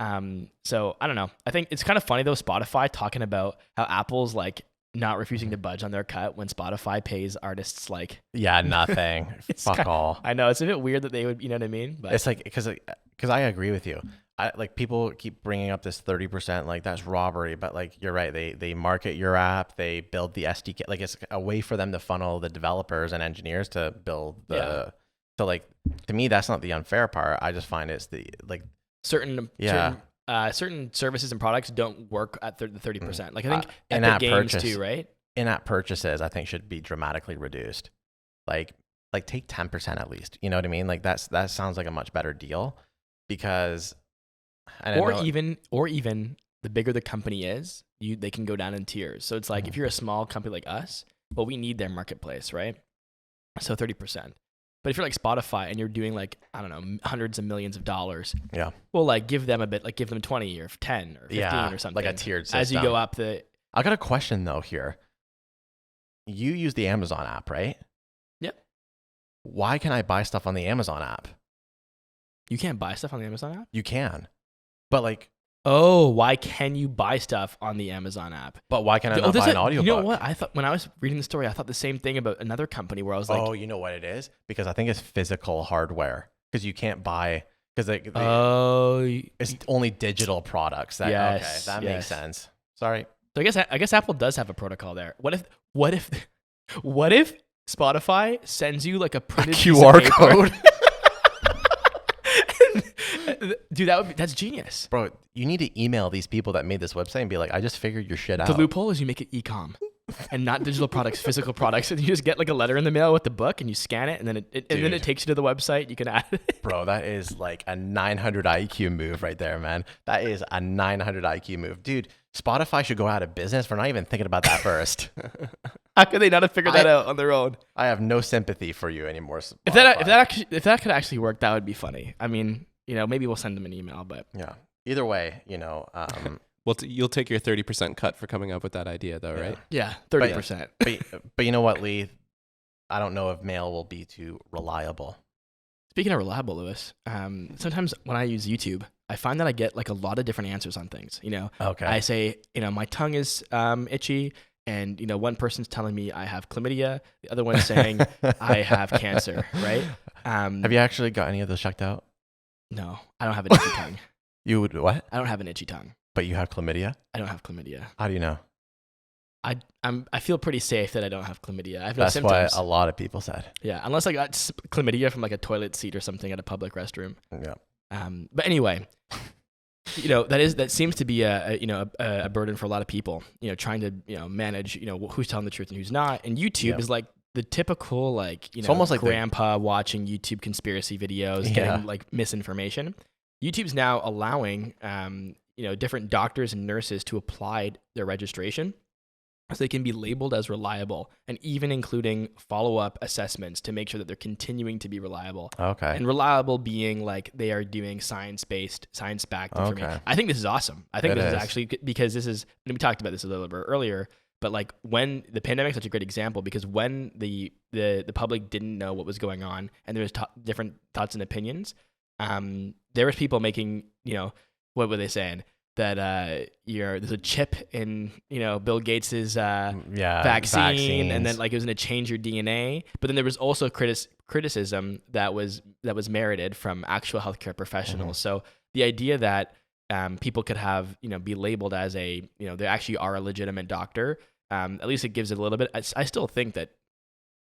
Yeah. So I don't know. I think it's kind of funny though. Spotify talking about how Apple's like not refusing to budge on their cut when Spotify pays artists like Nothing. Fuck all. I know it's a bit weird that they would, you know what I mean? But It's like because I agree with you. Like people keep bringing up this 30%, like that's robbery, but like you're right. They market your app, they build the SDK, like it's a way for them to funnel the developers and engineers to build the. Yeah. So like to me, that's not the unfair part. I just find it's the like certain services and products don't work at the 30%. Like I think in-app Epic Games purchase. too, right? In-app purchases, I think should be dramatically reduced. Like take 10% at least. You know what I mean? Like that sounds like a much better deal because. Or even the bigger the company is, they can go down in tiers. So it's like if you're a small company like us, well, we need their marketplace, right? So 30%. But if you're like Spotify and you're doing like, I don't know, hundreds of millions of dollars, yeah, well, like give them a bit, like give them 20 or 10 or 15 or something. Like a tiered system. As you go up the. I got a question though here. You use the Amazon app, right? Yep. Why can I buy stuff on the Amazon app? You can't buy stuff on the Amazon app? You can. But like, oh, why can you buy stuff on the Amazon app? but why can I not buy an audiobook? You know what? I thought when I was reading the story, I thought the same thing about another company where I was like, oh, you know what it is? Because I think it's physical hardware. Because you can't buy because it's only digital products. That Yes, okay, that makes sense. Sorry. So I guess Apple does have a protocol there. What if What if Spotify sends you like a printed piece of QR paper? code. Dude, that's genius. Bro, you need to email these people that made this website and be like, I just figured your shit out. The loophole is you make it e-com and not digital products, physical products. And you just get like a letter in the mail with the book and you scan it and then it takes you to the website. You can add it. Bro, that is like a 900 IQ move right there, man. That is a 900 IQ move. Dude, Spotify should go out of business for not even thinking about that first. How could they not have figured that out on their own? I have no sympathy for you anymore, Spotify. If that could actually work, that would be funny. I mean, maybe we'll send them an email, but yeah. Either way, Well, you'll take your 30% cut for coming up with that idea, though, right? Yeah, 30%. But you know what, Lee? I don't know if mail will be too reliable. Speaking of reliable, Lewis, sometimes when I use YouTube, I find that I get like a lot of different answers on things. Okay. I say, my tongue is itchy, and one person's telling me I have chlamydia, the other one's saying I have cancer, right? Have you actually got any of those checked out? No, I don't have an itchy tongue. You would what? I don't have an itchy tongue. But you have chlamydia? I don't have chlamydia. How do you know? I feel pretty safe that I don't have chlamydia. I have no symptoms. That's what a lot of people said. Yeah, unless I got chlamydia from like a toilet seat or something at a public restroom. Yeah. But anyway, that seems to be a burden for a lot of people. Trying to manage who's telling the truth and who's not. And YouTube is like the typical it's almost like grandpa watching YouTube conspiracy videos, getting like misinformation. YouTube's now allowing different doctors and nurses to apply their registration so they can be labeled as reliable, and even including follow-up assessments to make sure that they're continuing to be reliable. Okay. And reliable being like they are doing science-based, science-backed information. Okay. I think this is awesome. I think this is actually, because this is, and we talked about this a little bit earlier, but like when the pandemic is such a great example, because when the public didn't know what was going on and there was different thoughts and opinions, there was people making, what were they saying? That there's a chip in Bill Gates's vaccine, and then like it was going to change your DNA. But then there was also criticism that was merited from actual healthcare professionals. So the idea that people could have be labeled as they actually are a legitimate doctor, at least it gives it a little bit. I still think that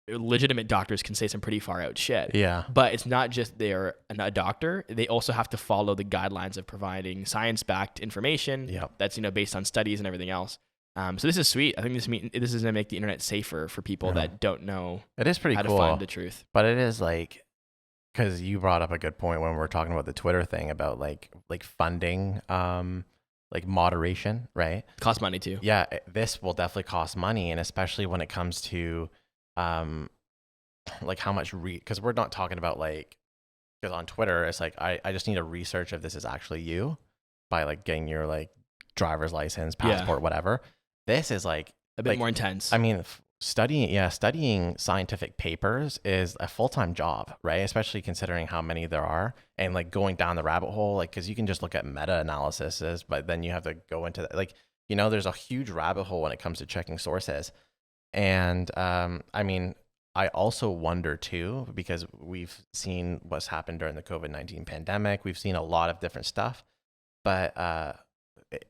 legitimate doctors can say some pretty far out shit. Yeah. But it's not just they're a doctor. They also have to follow the guidelines of providing science-backed information that's, based on studies and everything else. So this is sweet. I think this is going to make the internet safer for people that don't know it is pretty how cool to find the truth. But it is like, because you brought up a good point when we were talking about the Twitter thing about like funding, like moderation, right? It costs money too. Yeah, this will definitely cost money, and especially when it comes to like how much because we're not talking about because on Twitter it's like I just need to research if this is actually you by like getting your like driver's license, passport, whatever. This is like a bit more intense. I mean, studying scientific papers is a full-time job, right? Especially considering how many there are, and like going down the rabbit hole, like because you can just look at meta-analysis, but then you have to go into there's a huge rabbit hole when it comes to checking sources. And I mean, I also wonder too, because we've seen what's happened during the COVID-19 pandemic. We've seen a lot of different stuff, but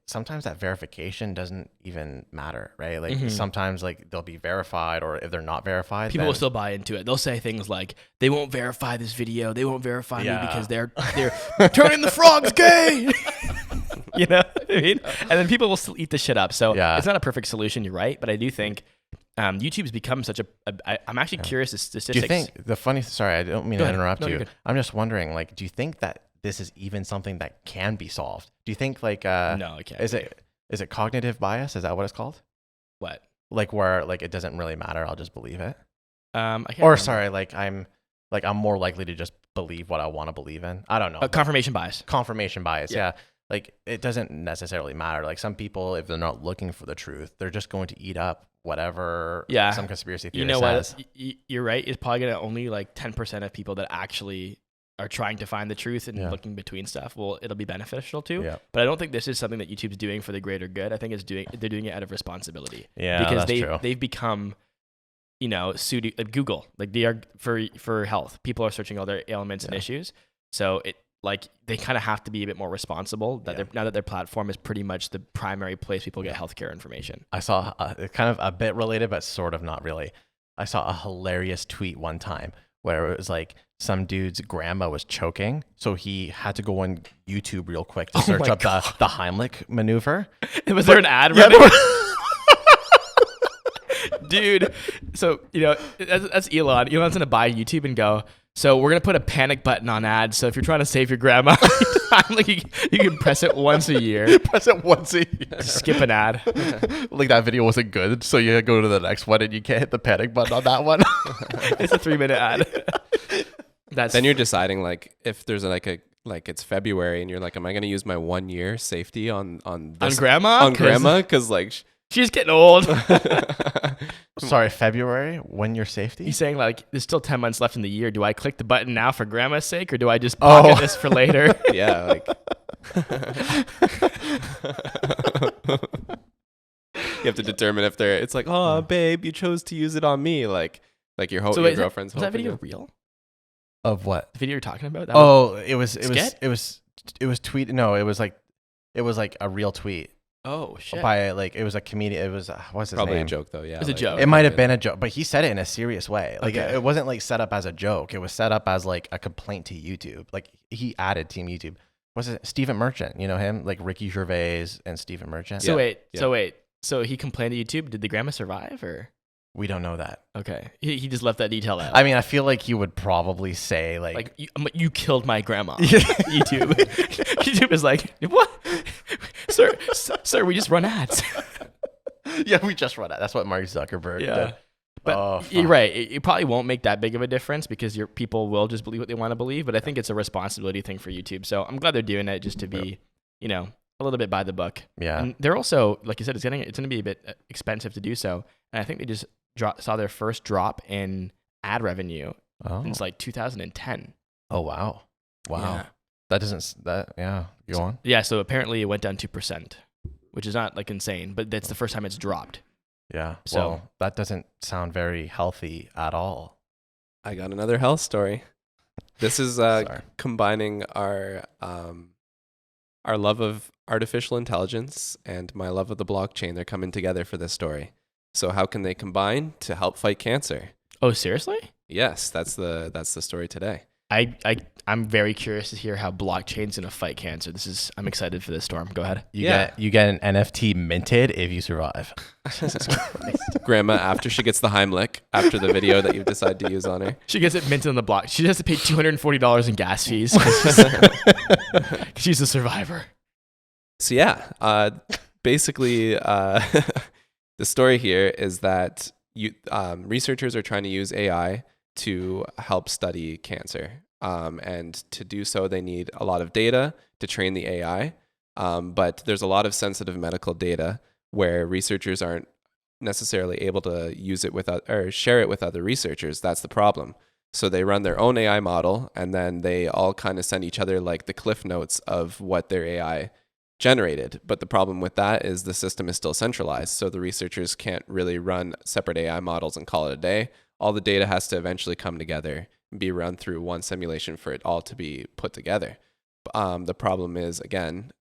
sometimes that verification doesn't even matter, right? Like sometimes like they'll be verified, or if they're not verified, people will still buy into it. They'll say things like, they won't verify this video. They won't verify me because they're turning the frogs gay. You know what I mean? And then people will still eat the shit up. So it's not a perfect solution. You're right. But I do think YouTube's become such I'm actually curious the statistics. Do you think the funny? Sorry, I don't mean to interrupt you. I'm just wondering, like, do you think that this is even something that can be solved? Do you think like no, it can't. Is it cognitive bias? Is that what it's called? What? Like where like it doesn't really matter. I'll just believe it. I can't or remember. sorry, I'm more likely to just believe what I want to believe in. I don't know. Confirmation bias. Confirmation bias. Yeah. Like it doesn't necessarily matter. Like some people, if they're not looking for the truth, they're just going to eat up whatever some conspiracy theory says. What? You're right. It's probably gonna only like 10% of people that actually are trying to find the truth and looking between stuff. Well, it'll be beneficial too. Yeah. But I don't think this is something that YouTube's doing for the greater good. I think they're doing it out of responsibility. Yeah, because they've become, Google. Like they are for health. People are searching all their ailments and issues. So they kind of have to be a bit more responsible now that their platform is pretty much the primary place people get healthcare information. I saw kind of a bit related, but sort of not really. I saw a hilarious tweet one time where it was like some dude's grandma was choking, so he had to go on YouTube real quick to search up the Heimlich maneuver. Was there an ad? Yeah, Dude, so that's Elon. Elon's gonna buy YouTube and go, so we're gonna put a panic button on ads. So if you're trying to save your grandma, like you can press it once a year. Press it once a year. Skip an ad. Like that video wasn't good, so you go to the next one and you can't hit the panic button on that one. It's a 3-minute ad. Then you're deciding like if there's like it's February and you're like, am I gonna use my 1 year safety on grandma? On grandma? Because like she's getting old. Sorry, February? When your safety? He's saying like there's still 10 months left in the year. Do I click the button now for grandma's sake, or do I just pocket this for later? Yeah, like you have to determine if it's like, oh babe, you chose to use it on me, like your whole your girlfriend's. Was that video real? Of what? The video you're talking about? It was tweet. No, it was like a real tweet. Oh shit! By like it was a comedian. It was what's his probably name? A joke though. Yeah, it was a joke. It might have been a joke, but he said it in a serious way. Like Okay. it wasn't like set up as a joke. It was set up as like a complaint to YouTube. Like he added Team YouTube. Was it Stephen Merchant? You know him, like Ricky Gervais and Stephen Merchant. So wait. So he complained to YouTube. Did the grandma survive, or We don't know that. okay? He just left that detail out. I mean, I feel like he would probably say like you killed my grandma. YouTube. YouTube is like, what? Sir, we just run ads. yeah, we just run it. That's what Mark Zuckerberg did. But you're right. It probably won't make that big of a difference because your people will just believe what they want to believe. But I think it's a responsibility thing for YouTube. So I'm glad they're doing it just to be, a little bit by the book. Yeah. And they're also, like you said, it's going to be a bit expensive to do so. And I think they just saw their first drop in ad revenue since like 2010. Oh, wow. Yeah. Go on. Yeah. So apparently it went down 2%, which is not like insane, but that's the first time it's dropped. Yeah. So- Well, that doesn't sound very healthy at all. I got another health story. This is combining our love of artificial intelligence and my love of the blockchain. They're coming together for this story. So how can they combine to help fight cancer? Oh, seriously? Yes, that's the story today. I'm very curious to hear how blockchain's gonna fight cancer. I'm excited for this storm. Go ahead. You get an NFT minted if you survive. Jesus Christ. Grandma, after she gets the Heimlich, after the video that you decide to use on her. She gets it minted on the block. She has to pay $240 in gas fees because she's a survivor. So yeah, basically, the story here is that researchers are trying to use AI to help study cancer. And to do so, they need a lot of data to train the AI. But there's a lot of sensitive medical data where researchers aren't necessarily able to use it or share it with other researchers. That's the problem. So they run their own AI model, and then they all kind of send each other like the cliff notes of what their AI generated. But the problem with that is the system is still centralized. So the researchers can't really run separate AI models and call it a day. All the data has to eventually come together and be run through one simulation for it all to be put together. The problem is, again,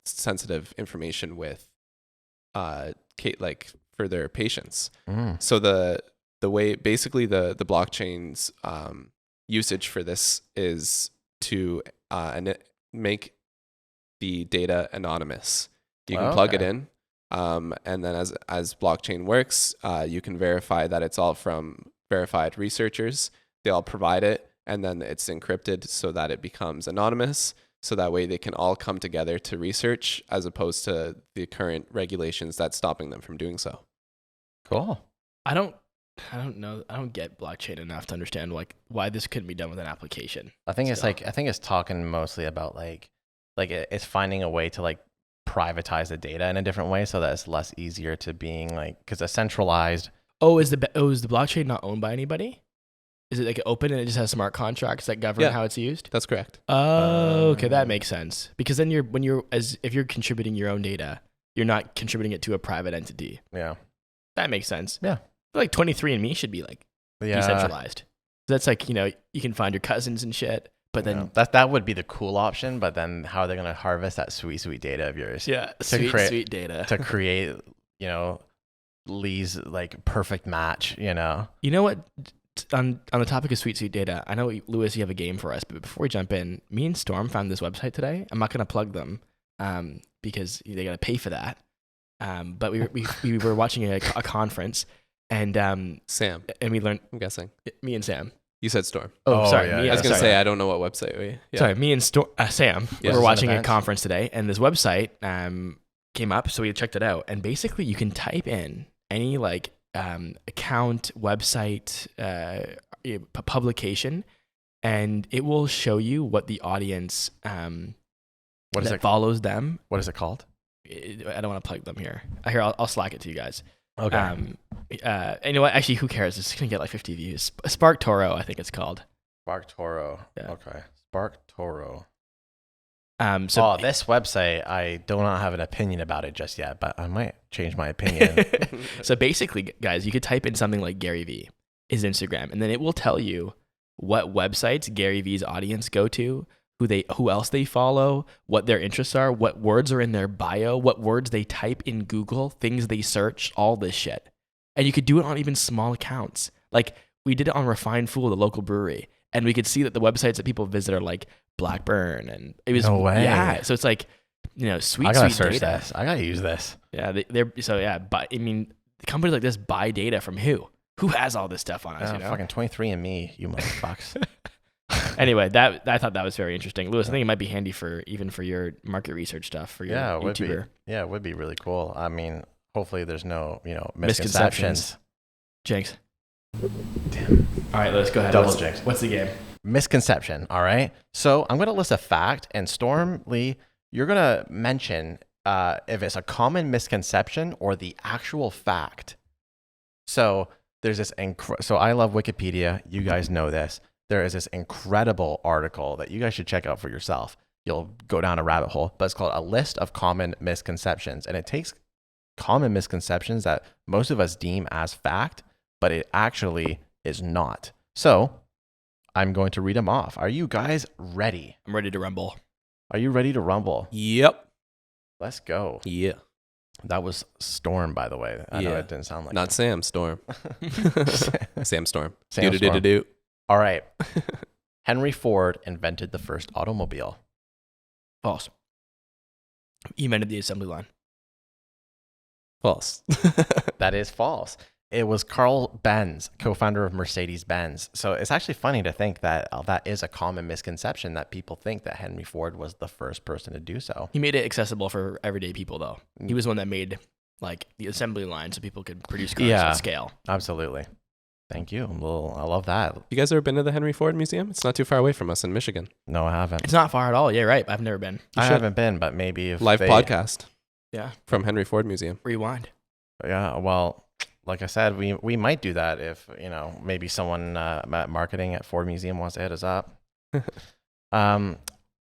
sensitive information with for their patients. So the way, basically the blockchain's usage for this is to make the data anonymous. You can plug it in, and then as blockchain works, you can verify that it's all from verified researchers. They all provide it, and then it's encrypted so that it becomes anonymous. So that way they can all come together to research, as opposed to the current regulations that's stopping them from doing so. Cool. I don't know. I don't get blockchain enough to understand why this couldn't be done with an application. I think it's talking mostly about like it's finding a way to privatize the data in a different way so that it's less easier to being because a centralized. Is the blockchain not owned by anybody? Is it open and it just has smart contracts that govern how it's used? That's correct. Oh, okay, that makes sense. Because then if you're contributing your own data, you're not contributing it to a private entity. Yeah, that makes sense. Yeah, I feel like 23andMe should be decentralized. That's you can find your cousins and shit. But then that would be the cool option. But then how are they going to harvest that sweet data of yours? Yeah, sweet data to create Lee's like perfect match, you know? You know what? On the topic of sweet data, I know, Lewis, you have a game for us, but before we jump in, me and Storm found this website today. I'm not going to plug them because they got to pay for that. But we were watching a conference, and Sam, and we learned. I'm guessing. Me and Sam. You said Storm. Oh, sorry. yeah, me, I was going to sorry. say, I don't know what website we... Yeah. Sorry, me and Sam Yeah. were watching a Events. conference today, and this website came up, so we checked it out. And basically, you can type in any like account, website, publication, and it will show you what the audience What is that it? follows them. What is it called? I don't want to plug them here. Here, I'll Slack it to you guys. Okay. And you know what? Actually, who cares? It's gonna get like 50 views. Spark Toro, I think it's called. Spark Toro. Yeah. Okay. Spark Toro. So This website, I do not have an opinion about it just yet, but I might change my opinion. So basically, guys, you could type in something like Gary V, his Instagram, and then it will tell you what websites Gary V's audience go to, who else they follow, what their interests are, what words are in their bio, what words they type in Google, things they search, all this shit. And you could do it on even small accounts. Like we did it on Refined Fool, the local brewery, and we could see that the websites that people visit are like Blackburn, and it was No way. Yeah, so it's like, you know, I sweet gotta search data. this. I gotta use this. Yeah, but I mean, companies like this buy data from who? Who has all this stuff on us? You know? Fucking 23andMe, you motherfucks. Anyway, I thought that was very interesting, Lewis. I think it might be handy for your market research stuff for your It would YouTuber. be. Yeah, it would be really cool. I mean, hopefully there's no, Misconceptions. misconceptions. Jinx. All right, Lewis, go ahead. Double jinx. What's the game? Misconception. All right. So I'm gonna list a fact, and Storm Lee, you're gonna mention if it's a common misconception or the actual fact. So there's this so I love Wikipedia. You guys know this. There is this incredible article that you guys should check out for yourself. You'll go down a rabbit hole, but it's called A List of Common Misconceptions. And it takes common misconceptions that most of us deem as fact, but it actually is not. So I'm going to read them off. Are you guys ready? I'm ready to rumble. Are you ready to rumble? Yep. Let's go. Yeah. That was Storm, by the way. I know Yeah. it didn't sound like Not Sam, Storm. Sam Storm. Sam Storm. Do. All right. Henry Ford invented the first automobile. False. He invented the assembly line. False. That is false. It was Carl Benz, co-founder of Mercedes-Benz. So it's actually funny to think that that is a common misconception, that people think that Henry Ford was the first person to do so. He made it accessible for everyday people, though. He was the one that made like the assembly line so people could produce cars Yeah. at scale. Absolutely. Thank you. Well, I love that. You guys ever been to the Henry Ford Museum? It's not too far away from us in Michigan. No, I haven't. It's not far at all. Yeah, right. I've never been. I should. haven't been, but maybe if Live they, podcast Yeah. from Henry Ford Museum. Rewind. Yeah, well, like I said, we might do that if, maybe someone at marketing at Ford Museum wants to hit us up. All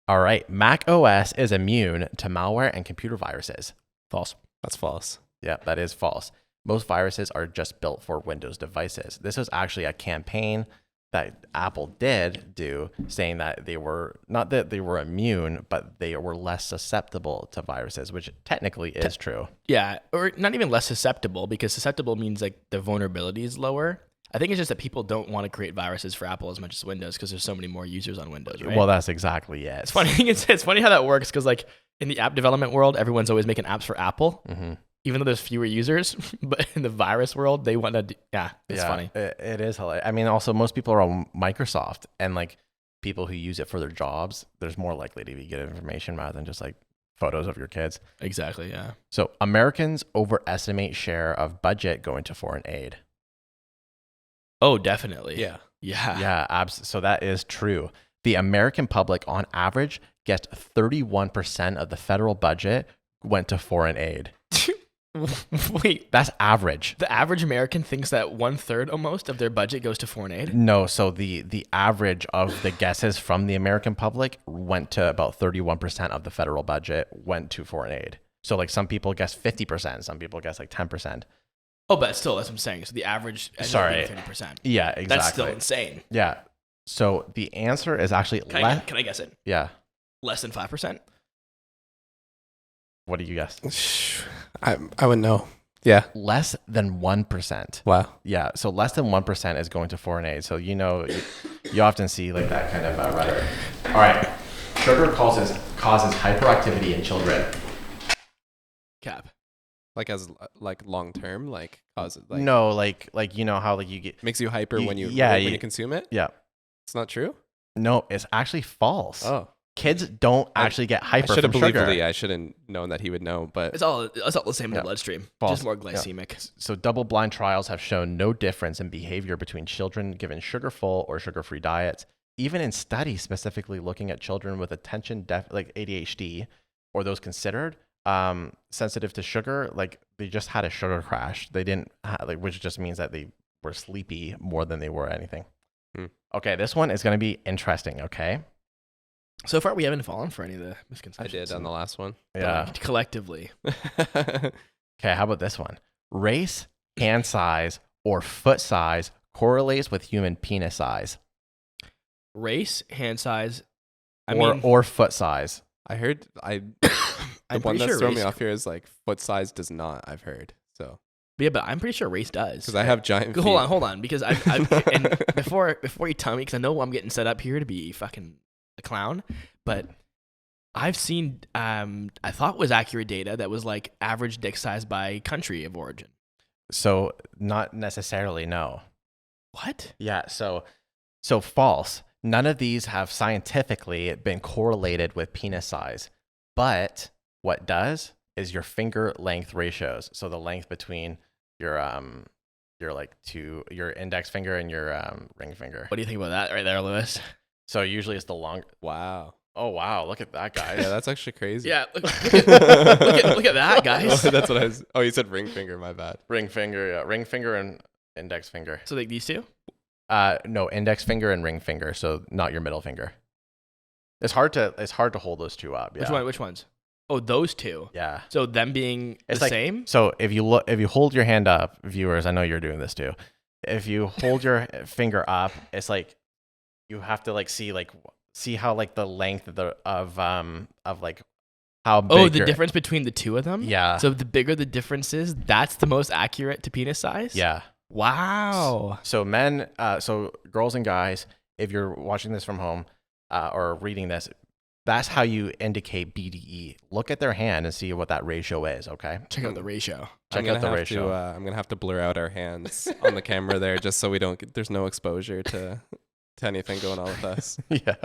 right. Mac OS is immune to malware and computer viruses. False. That's false. Yeah, that is false. Most viruses are just built for Windows devices. This was actually a campaign that Apple did do, saying that they were, not that they were immune, but they were less susceptible to viruses, which technically is true. Yeah, or not even less susceptible, because susceptible means like the vulnerability is lower. I think it's just that people don't want to create viruses for Apple as much as Windows because there's so many more users on Windows, right? Well, that's exactly it. It's funny. It's funny how that works because like in the app development world, everyone's always making apps for Apple, even though there's fewer users. But in the virus world, they want to. It's funny. It is hilarious. I mean, also most people are on Microsoft, and like people who use it for their jobs, there's more likely to get information rather than just like photos of your kids. Exactly. Yeah. So Americans overestimate share of budget going to foreign aid. Oh, definitely. Yeah. Yeah. Yeah, so that is true. The American public, on average, gets 31% of the federal budget went to foreign aid. Wait, That's average. the average American thinks that 1/3 almost of their budget goes to foreign aid. No, so the average of the guesses from the American public went to about 31% of the federal budget went to foreign aid. So like some people guess 50%, some people guess like 10%. Oh, but still, that's what I'm saying. So the average. ends up being Sorry. 50%. Yeah, exactly. That's still insane. Yeah. So the answer is actually Can I guess it? Yeah. Less than 5%. What do you guess? I wouldn't know. Yeah. Less than 1%. Wow. Yeah, so less than 1% is going to foreign aid. So you often see like that kind of rhetoric. All right, sugar causes hyperactivity in children. Cap. Like as long term, like causes like No, like you know how like you get makes you hyper when you consume it. yeah. It's not true. No, it's actually false. Oh, Kids don't actually get hyper I should have from believed sugar. Lee. I should have known that he would know, but It's all the same in Yeah. the bloodstream. False. Just more Yeah. glycemic. So double-blind trials have shown no difference in behavior between children given sugar-full or sugar-free diets. Even in studies specifically looking at children with attention like ADHD or those considered sensitive to sugar, like they just had a sugar crash. They didn't which just means that they were sleepy more than they were anything. Okay, this one is going to be interesting, okay? So far, we haven't fallen for any of the I misconceptions. did on the last one. Yeah. Collectively. Okay, how about this one? Race, hand size, or foot size correlates with human penis size. Race, hand size, Or foot size. I heard the I'm one pretty that's sure throwing me race. off here is like foot size does not. I've heard so Yeah, but I'm pretty sure race does. because I have giant. Feet. Hold on, because I and before you tell me, because I know I'm getting set up here to be fucking a clown, but I've seen I thought was accurate data that was like average dick size by country of origin. So not necessarily, no. What? Yeah, so false. None of these have scientifically been correlated with penis size. But what does is your finger length ratios. So the length between your index finger and your ring finger. What do you think about that right there, Lewis? So usually it's the long. Wow. Oh wow, look at that, guys. Yeah, that's actually crazy. Yeah, look at that, guys. Oh, that's what I was. Oh, you said ring finger. My bad. Ring finger and index finger. So like these two? No, index finger and ring finger. So not your middle finger. It's hard to hold those two up. Yeah. Which ones? Oh, those two. Yeah. So them being It's the like- same? So if you hold your hand up, viewers, I know you're doing this too. If you hold your finger up, it's like you have to like see how like the length of like how big. Oh, the difference between the two of them? Yeah. So the bigger the difference is, that's the most accurate to penis size? Yeah. Wow. So so girls and guys, if you're watching this from home or reading this, that's how you indicate BDE. Look at their hand and see what that ratio is. Okay. Check out the ratio. Check out the ratio. I'm gonna have to blur out our hands on the camera there, just so we don't. There's no exposure to anything going on with us. Yeah.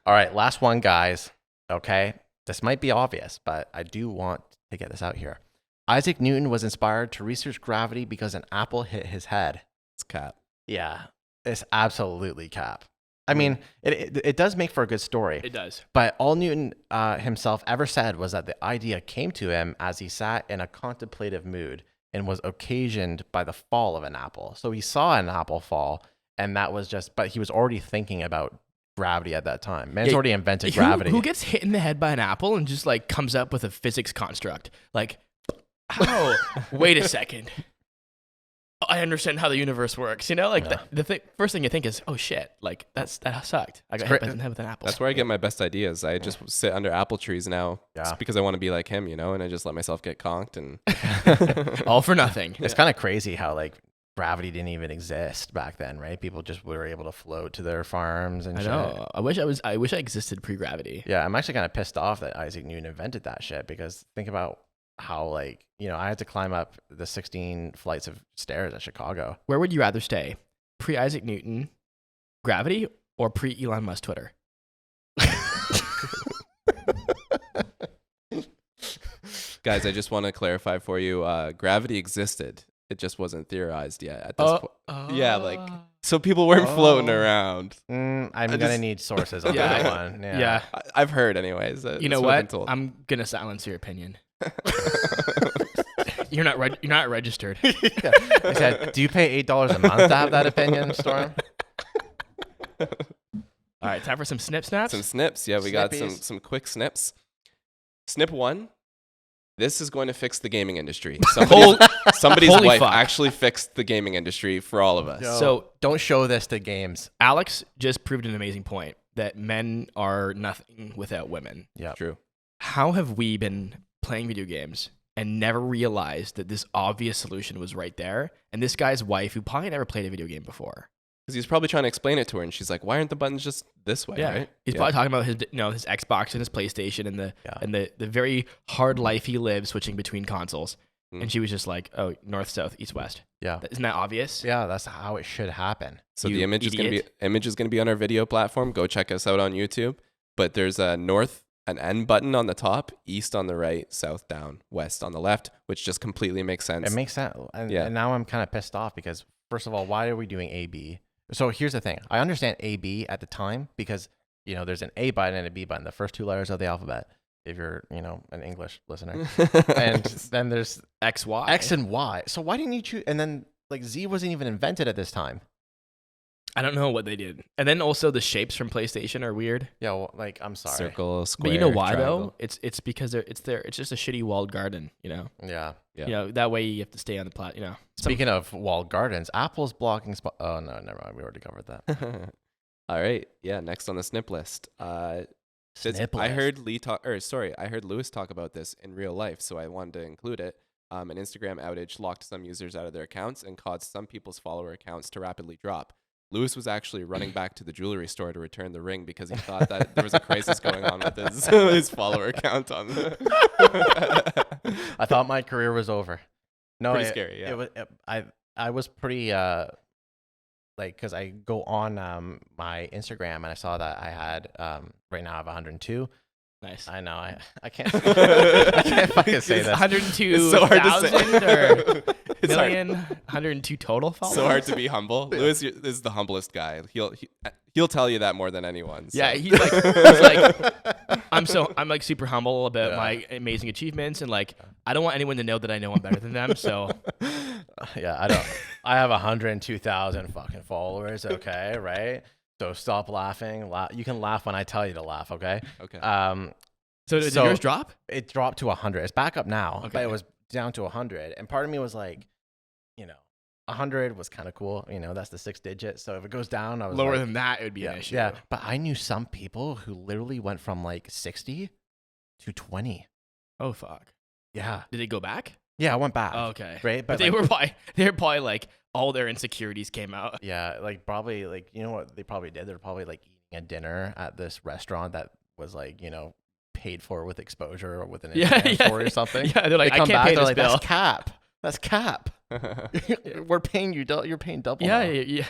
All right. Last one, guys. Okay. This might be obvious, but I do want to get this out here. Isaac Newton was inspired to research gravity because an apple hit his head. It's cap. Yeah. It's absolutely cap. I mean, it does make for a good story. It does. But all Newton himself ever said was that the idea came to him as he sat in a contemplative mood and was occasioned by the fall of an apple. So he saw an apple fall, and that was but he was already thinking about gravity at that time. Man's already invented gravity. Who gets hit in the head by an apple and just like comes up with a physics construct? Like, how? Wait a second. I understand how the universe works. You know, like the first thing you think is, oh shit, like that sucked. I got hit in the head with an apple. That's where I get my best ideas. I just sit under apple trees now, just because I want to be like him, and I just let myself get conked and all for nothing. It's kind of crazy how like gravity didn't even exist back then, right? People just were able to float to their farms and I shit. know. I wish I existed pre-gravity. Yeah, I'm actually kind of pissed off that Isaac Newton invented that shit, because think about how like, I had to climb up the 16 flights of stairs at Chicago. Where would you rather stay? Pre-Isaac Newton, gravity, or pre-Elon Musk Twitter? Guys, I just want to clarify for you. Gravity existed. It just wasn't theorized yet at this point. Yeah, like so people weren't floating around. I'm gonna need sources on that one. Yeah. I've heard anyways. You know what? I'm gonna silence your opinion. You're not registered. Yeah. I said, do you pay $8 a month to have that opinion, Storm? All right, time for some snip snaps. Some snips. Yeah, we got some quick snips. Snip 1. This is going to fix the gaming industry. Somebody's Holy wife fuck. actually fixed the gaming industry for all of us. Yo, So- don't show this to games. Alex just proved an amazing point that men are nothing without women. Yeah. True. How have we been playing video games and never realized that this obvious solution was right there. And this guy's wife, who probably never played a video game before, Because he's probably trying to explain it to her, and she's like, "Why aren't the buttons just this way?" Right? He's probably talking about his, his Xbox and his PlayStation and the very hard life he lives switching between consoles. And she was just like, "Oh, north, south, east, west." Yeah. Isn't that obvious? Yeah, that's how it should happen. So You the image is gonna be on our video platform. Go check us out on YouTube. But there's a north, an N button on the top, east on the right, south down, west on the left, which just completely makes sense. It makes sense. And now I'm kind of pissed off because, first of all, why are we doing AB? So here's the thing. I understand AB at the time because, there's an A button and a B button, the first two letters of the alphabet, if you're, an English listener. And then there's X, Y. X and Y. So why didn't you choose? And then, Z wasn't even invented at this time. I don't know what they did. And then also the shapes from PlayStation are weird. Yeah, well, I'm sorry. Circle, square. But you know why triangle. though? It's because it's just a shitty walled garden, Yeah. Yeah. that way you have to stay on the plat, Speaking of walled gardens, Apple's blocking spot. Oh, no, never mind. We already covered that. All right. Yeah. Next on the snip list. Snip I list. heard I heard Lewis talk about this in real life, so I wanted to include it. An Instagram outage locked some users out of their accounts and caused some people's follower accounts to rapidly drop. Lewis was actually running back to the jewelry store to return the ring because he thought that there was a crisis going on with his follower account on the I thought my career was over. No, Pretty scary, yeah. I was pretty because I go on my Instagram and I saw that I had right now I have 102. Nice. I know I can't I can't fucking say this. 102,000 or million, 102 total followers. So hard to be humble. Lewis is the humblest guy. He'll tell you that more than anyone. So. Yeah, he's like I'm like super humble about my amazing achievements, and like I don't want anyone to know that I know I'm better than them. So Yeah, I have 102,000 fucking followers. Okay, right. So stop laughing. You can laugh when I tell you to laugh. Okay. Okay. So did yours drop? It dropped to 100. It's back up now, Okay. but it was down to 100. And part of me was like, 100 was kind of cool. That's the 6 digit. So if it goes down, I was Lower like, than that, it would be an issue. Yeah, but I knew some people who literally went from like 60 to 20. Oh fuck. Yeah. Did it go back? Yeah, I went back. Oh, okay. Right, But they were probably like all their insecurities came out. Yeah, like probably like what they probably did? They're probably like eating a dinner at this restaurant that was like paid for with exposure or with an inventory or something. Yeah, they're like, They come I can't back, pay they're this like, bill. That's cap. That's cap. We're paying you. You're paying double. Yeah, now. yeah.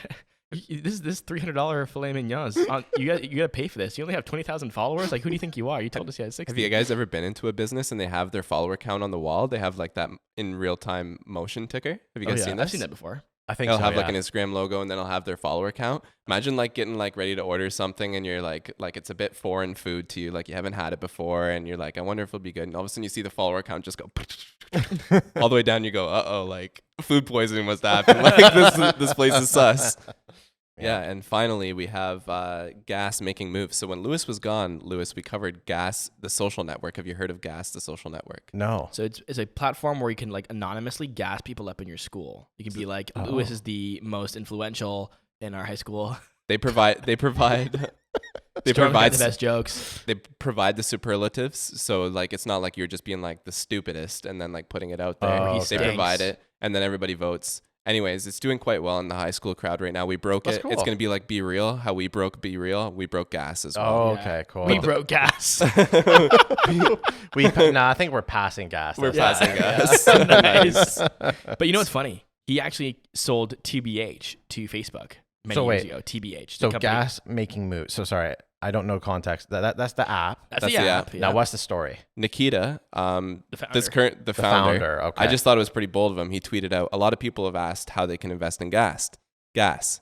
This $300 filet mignons. You got to pay for this. You only have 20,000 followers. Like, who do you think you are? You told us you had 60. Have you guys ever been into a business and they have their follower count on the wall? They have like that in real time motion ticker. Have you guys seen this? I've seen that before. I think They'll so, have like yeah. an Instagram logo and then I'll have their follower count. Imagine like getting like ready to order something and you're like it's a bit foreign food to you, like you haven't had it before and you're like, I wonder if it'll be good. And all of a sudden you see the follower count just go all the way down. You go, like food poisoning must happen. Like this place is sus. Yeah, and finally we have Gas making moves. So when Lewis was gone, we covered Gas, the social network. Have you heard of Gas, the social network? No. So it's a platform where you can like anonymously gas people up in your school. You can be like, Lewis is the most influential in our high school. They provide Storm's got the best jokes. They provide the superlatives, so like it's not like you're just being like the stupidest and then like putting it out there. Oh, They okay. provide it, and then everybody votes. Anyways, it's doing quite well in the high school crowd right now. We broke That's it. cool. It's gonna be like Be Real. How we broke Be Real. We broke Gas as well. Oh, Yeah. okay, cool. We broke gas. I think we're passing gas. We're That's passing fine. Gas. Nice. But you know what's funny? He actually sold TBH to Facebook many So years wait. ago. TBH. So the company. Gas making moves. So sorry, I don't know context. That's the app. That's That's the the app. app. Yeah. Now what's the story? Nikita, founder. the founder. founder, okay. I just thought it was pretty bold of him. He tweeted out, a lot of people have asked how they can invest in gas.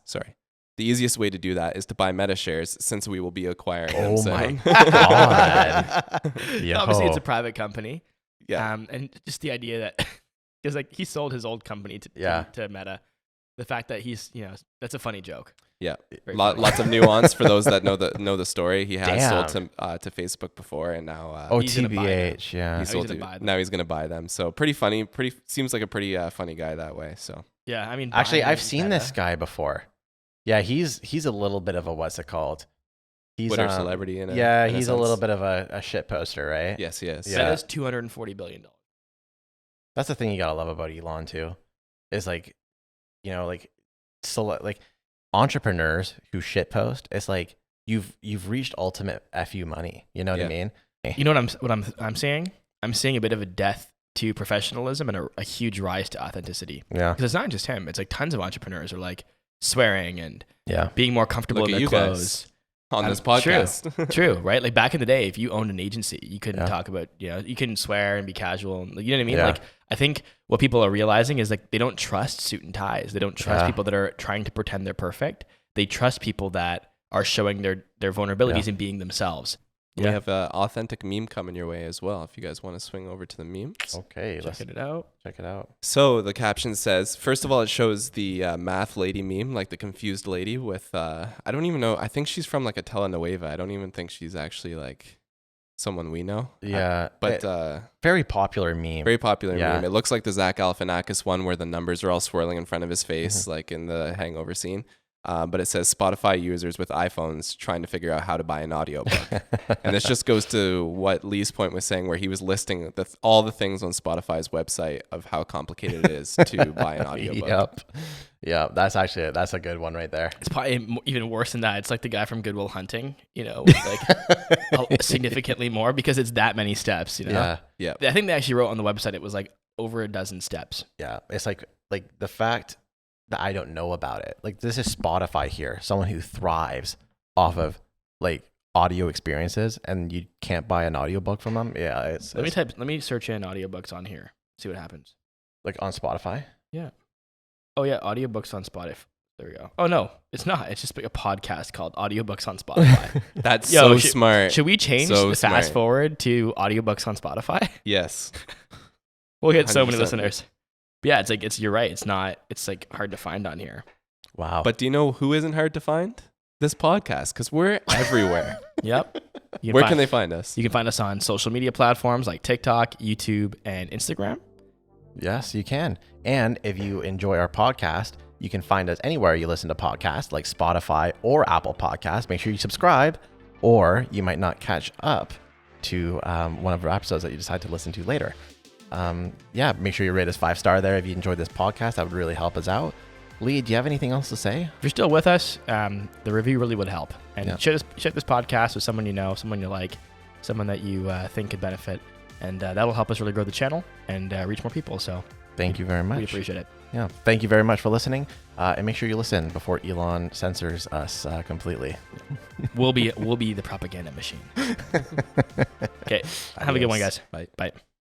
Sorry. The easiest way to do that is to buy Meta shares since we will be acquiring them. Oh soon." my god. Yo. Obviously, it's a private company. Yeah. And just the idea that because like he sold his old company to Meta. The fact that he's that's a funny joke. Yeah, Very funny. lots of nuance for those that know the story. He has Damn. sold to Facebook before, and now he's gonna buy them. TBH, yeah. he sold gonna to, buy them. now he's gonna buy them. So pretty funny. Seems like a pretty funny guy that way. So Yeah, I mean, Actually, buying I've seen Meta. this guy before. Yeah, he's a little bit of a what's it called? He's Twitter celebrity in a yeah, in he's a sense. little bit of a shit poster, right? Yes, he is. Yeah. Meta's $240 billion. That's the thing you gotta love about Elon too, is like, like entrepreneurs who shitpost. It's like you've reached ultimate fu money. You know what I mean? You know what I'm seeing? I'm seeing a bit of a death to professionalism and a huge rise to authenticity. Yeah, because it's not just him. It's like tons of entrepreneurs are like swearing and yeah, being more comfortable in their clothes. On this podcast. True, right? Like back in the day, if you owned an agency, you couldn't talk about, you couldn't swear and be casual. And, you know what I mean? Yeah. Like, I think what people are realizing is like they don't trust suit and ties. They don't trust people that are trying to pretend they're perfect. They trust people that are showing their vulnerabilities and being themselves. We have an authentic meme coming your way as well, if you guys want to swing over to the memes. Okay, Check it out. Check it out. So the caption says, first of all, it shows the math lady meme, like the confused lady with, I don't even know. I think she's from like a telenovela. I don't even think she's actually like someone we know. Yeah. But very popular meme. Very popular meme. It looks like the Zach Galifianakis one where the numbers are all swirling in front of his face, like in the Hangover scene. But it says Spotify users with iPhones trying to figure out how to buy an audiobook. And this just goes to what Lee's point was saying, where he was listing all the things on Spotify's website of how complicated it is to buy an audiobook. Yep. That's a good one right there. It's probably even worse than that. It's like the guy from Good Will Hunting, with like significantly more, because it's that many steps, Yeah. I think they actually wrote on the website it was like over a dozen steps. Yeah. It's like the fact that I don't know about it. Like, this is Spotify here, someone who thrives off of like audio experiences, and you can't buy an audiobook from them. Yeah, let me search in audiobooks on here, see what happens. Like on Spotify? Yeah. Oh yeah, audiobooks on Spotify. There we go. Oh no, it's not. It's just a podcast called Audiobooks on Spotify. That's so smart. Should we change the fast forward to audiobooks on Spotify? Yes. We'll get so many listeners. But yeah, you're right. It's like hard to find on here. Wow. But do you know who isn't hard to find? This podcast, because we're everywhere. Yep. Where can they find us? You can find us on social media platforms like TikTok, YouTube, and Instagram. Yes, you can. And if you enjoy our podcast, you can find us anywhere you listen to podcasts, like Spotify or Apple Podcasts. Make sure you subscribe, or you might not catch up to one of our episodes that you decide to listen to later. Make sure you rate us 5-star there if you enjoyed this podcast. That would really help us out. Lee, do you have anything else to say? If you're still with us, the review really would help. And share this podcast with someone you know, someone you like, someone that you think could benefit. And that'll help us really grow the channel and reach more people. So thank you very much. We appreciate it. Yeah. Thank you very much for listening. And make sure you listen before Elon censors us completely. We'll be the propaganda machine. Okay. Have a good one, guys. Bye. Bye.